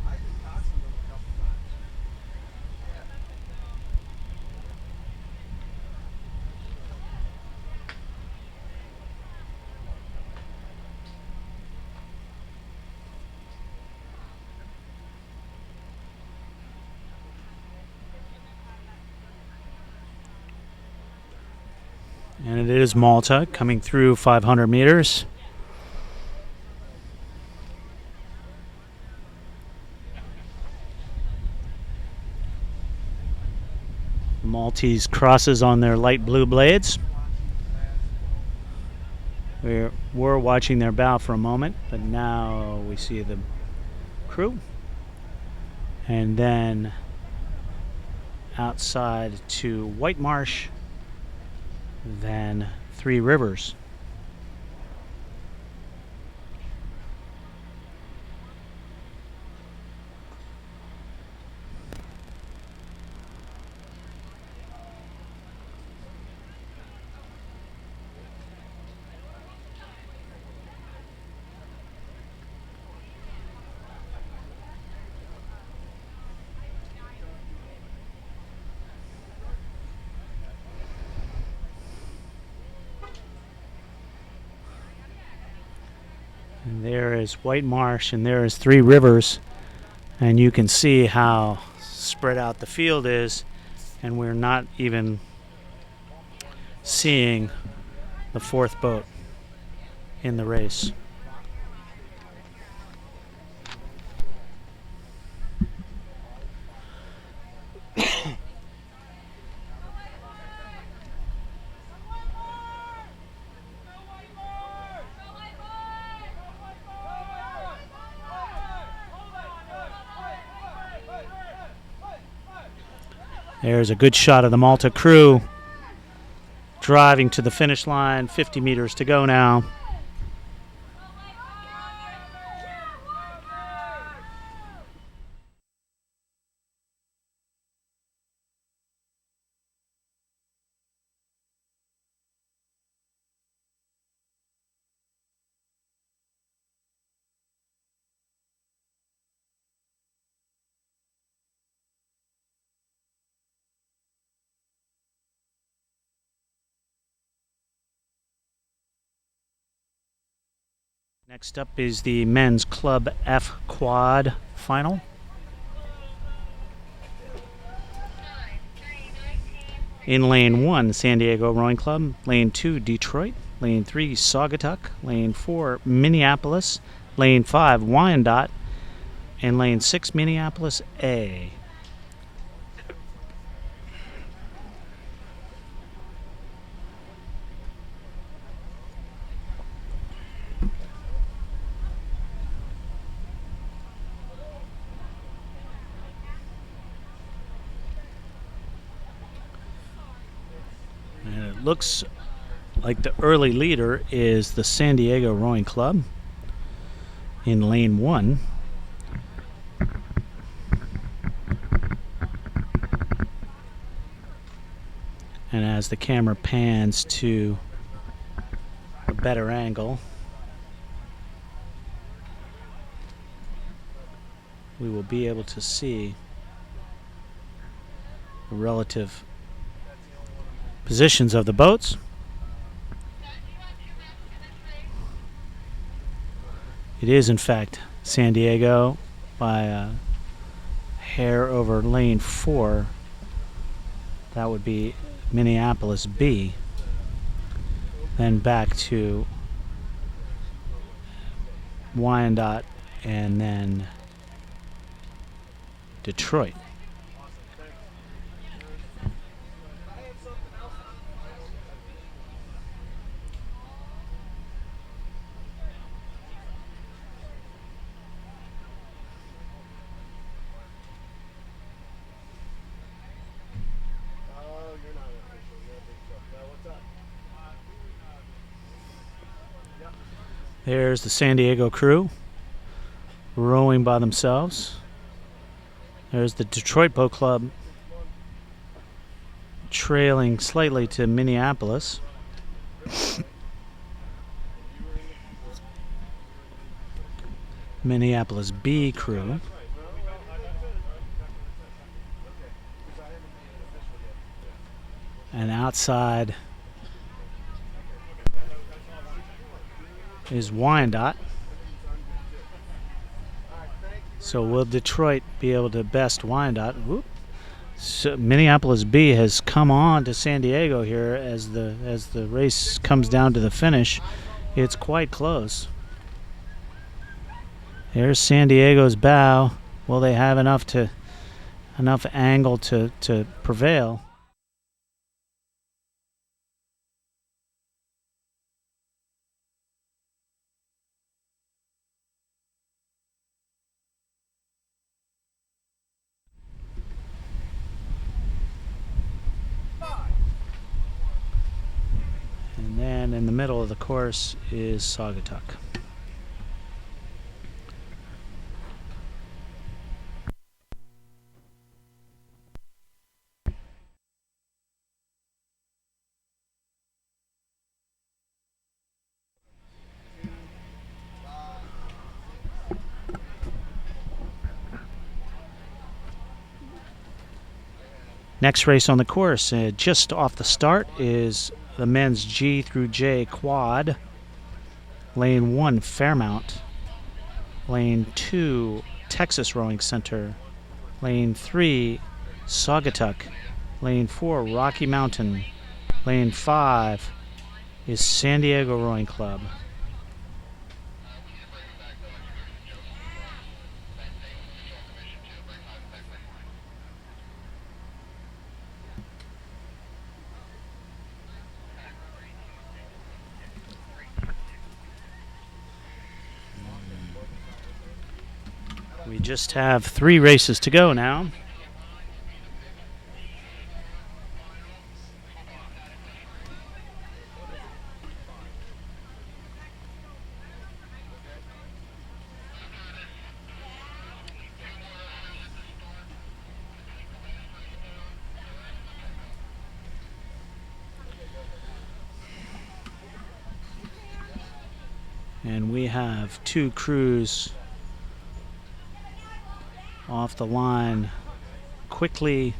I just cautioned him a couple times. And it is Malta coming through 500 meters. Maltese crosses on their light blue blades. We were watching their bow for a moment, but now we see the crew. And then outside to White Marsh, then Three Rivers. And there is White Marsh and there is Three Rivers. And you can see how spread out the field is, and we're not even seeing the fourth boat in the race. There's a good shot of the Malta crew driving to the finish line. 50 meters to go now. Next up is the men's Club F quad final. In lane 1, San Diego Rowing Club. Lane 2, Detroit. Lane 3, Saugatuck. Lane 4, Minneapolis. Lane 5, Wyandotte. And lane 6, Minneapolis A. And it looks like the early leader is the San Diego Rowing Club in lane 1. And as the camera pans to a better angle, we will be able to see the relative positions of the boats. It is, in fact, San Diego by a hair over lane 4. That would be Minneapolis B. Then back to Wyandotte and then Detroit. There's the San Diego crew rowing by themselves. There's the Detroit Boat Club trailing slightly to Minneapolis. Minneapolis B crew. And outside is Wyandotte. So will Detroit be able to best Wyandotte? Whoop. So Minneapolis B has come on to San Diego here as the race comes down to the finish. It's quite close. There's San Diego's bow. Will they have enough angle to prevail? And then in the middle of the course is Saugatuck. Next race on the course, just off the start, is the men's G through J quad. Lane 1, Fairmount. Lane 2, Texas Rowing Center. Lane 3, Saugatuck. Lane 4, Rocky Mountain. Lane 5 is San Diego Rowing Club. We just have 3 races to go now. And we have 2 crews off the line quickly,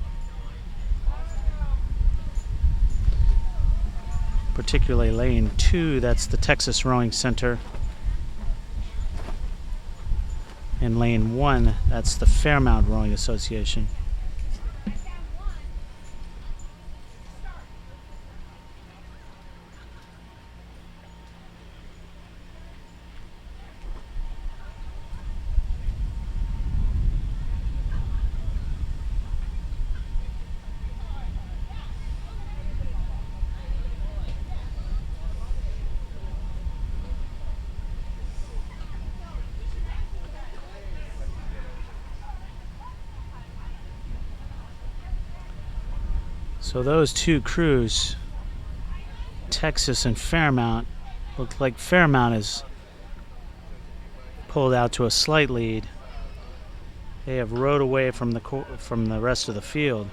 particularly lane 2, that's the Texas Rowing Center, and lane 1, that's the Fairmount Rowing Association. So those 2 crews, Texas and Fairmount, look like Fairmount is pulled out to a slight lead. They have rowed away from the rest of the field.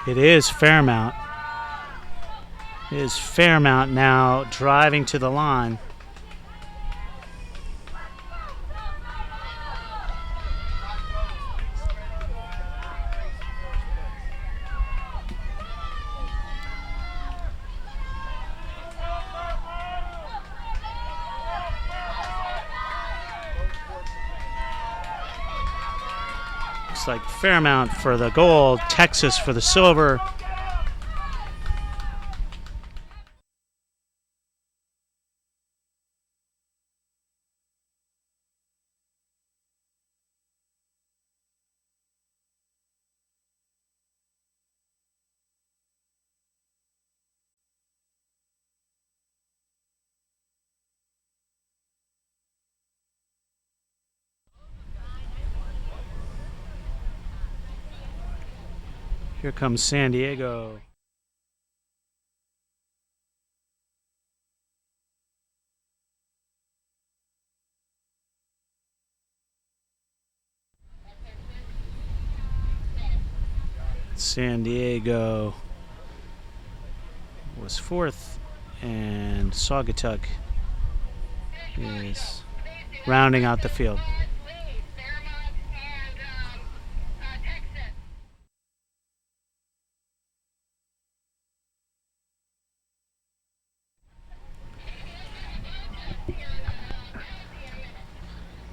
It is Fairmount. It is Fairmount now driving to the line. Looks like Fairmount for the gold, Texas for the silver. Here comes San Diego. San Diego was fourth, and Saugatuck is rounding out the field.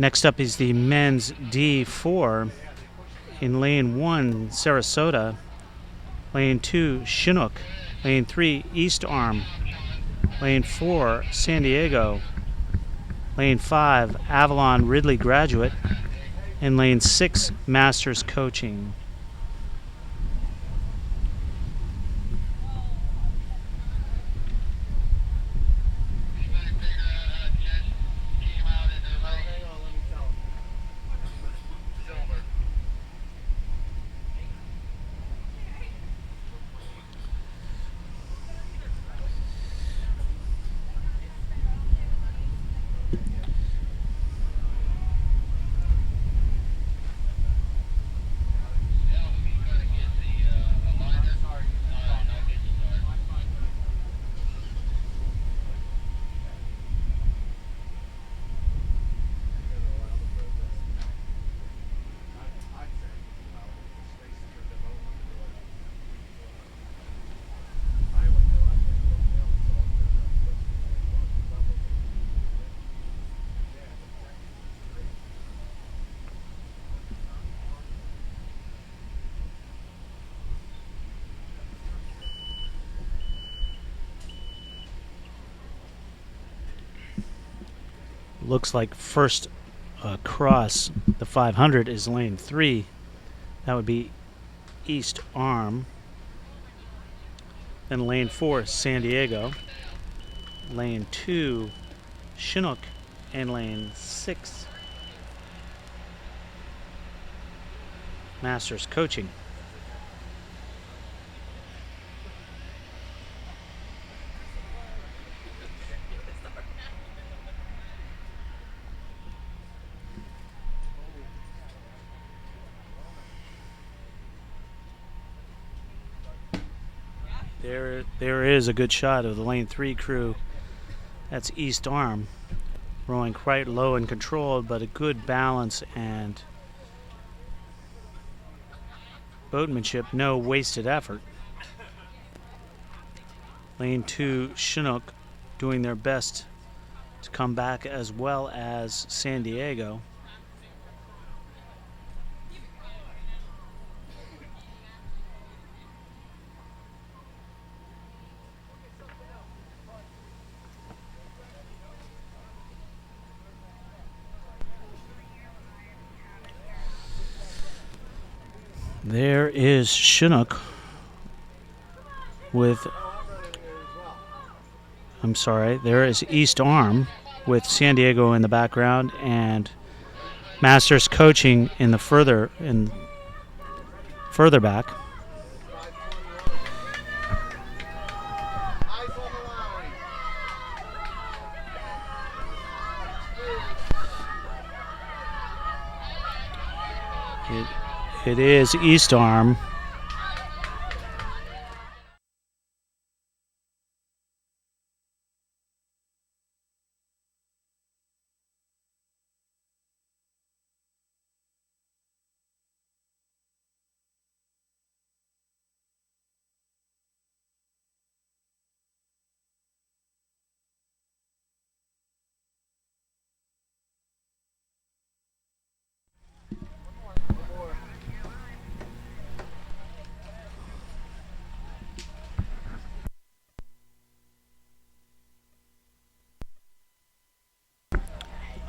Next up is the men's D4. In lane 1, Sarasota. Lane 2, Chinook. Lane 3, East Arm. Lane 4, San Diego. Lane 5, Avalon Ridley Graduate. And lane 6, Masters Coaching. Looks like first across the 500 is lane 3. That would be East Arm. Then lane 4, San Diego. Lane 2, Chinook. And lane 6, Masters Coaching. There is a good shot of the lane 3 crew. That's East Arm, rowing quite low and controlled, but a good balance and boatmanship, no wasted effort. Lane 2, Chinook, doing their best to come back, as well as San Diego. There is Chinook with, there is East Arm with San Diego in the background and Masters Coaching in the further back. It is East Arm.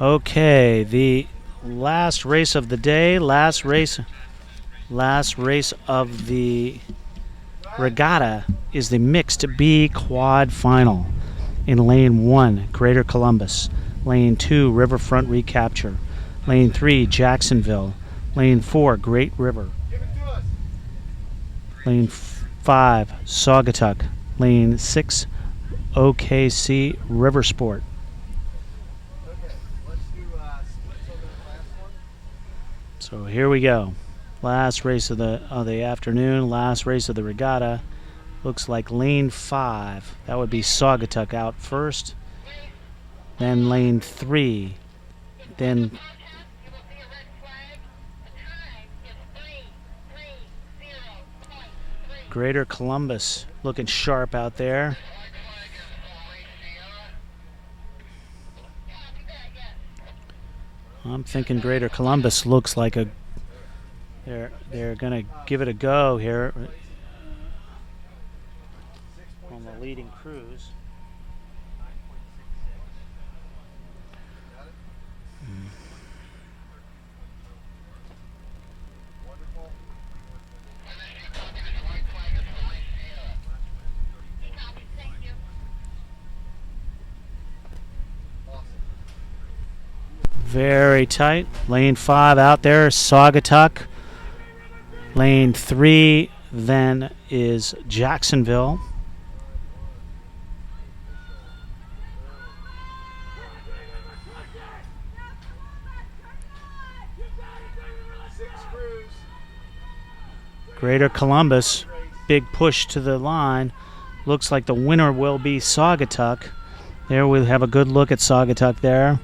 Okay, the last race of the day, last race of the regatta is the mixed B quad final. In lane 1, Greater Columbus. Lane 2, Riverfront Recapture. Lane 3, Jacksonville. Lane 4, Great River. Give it to us. Lane 5, Saugatuck. Lane 6, OKC Riversport. Okay, let's do splits on that last one. So here we go. Last race of the afternoon, last race of the regatta. Looks like lane 5. That would be Saugatuck out first. Then lane 3. Then Greater Columbus looking sharp out there. I'm thinking Greater Columbus looks like a they're gonna give it a go here on the leading cruise. Wonderful. Awesome. Very tight. Lane 5 out there, Saugatuck. Lane 3 then is Jacksonville. Six crews. Greater Columbus, big push to the line. Looks like the winner will be Saugatuck. There we have a good look at Saugatuck there.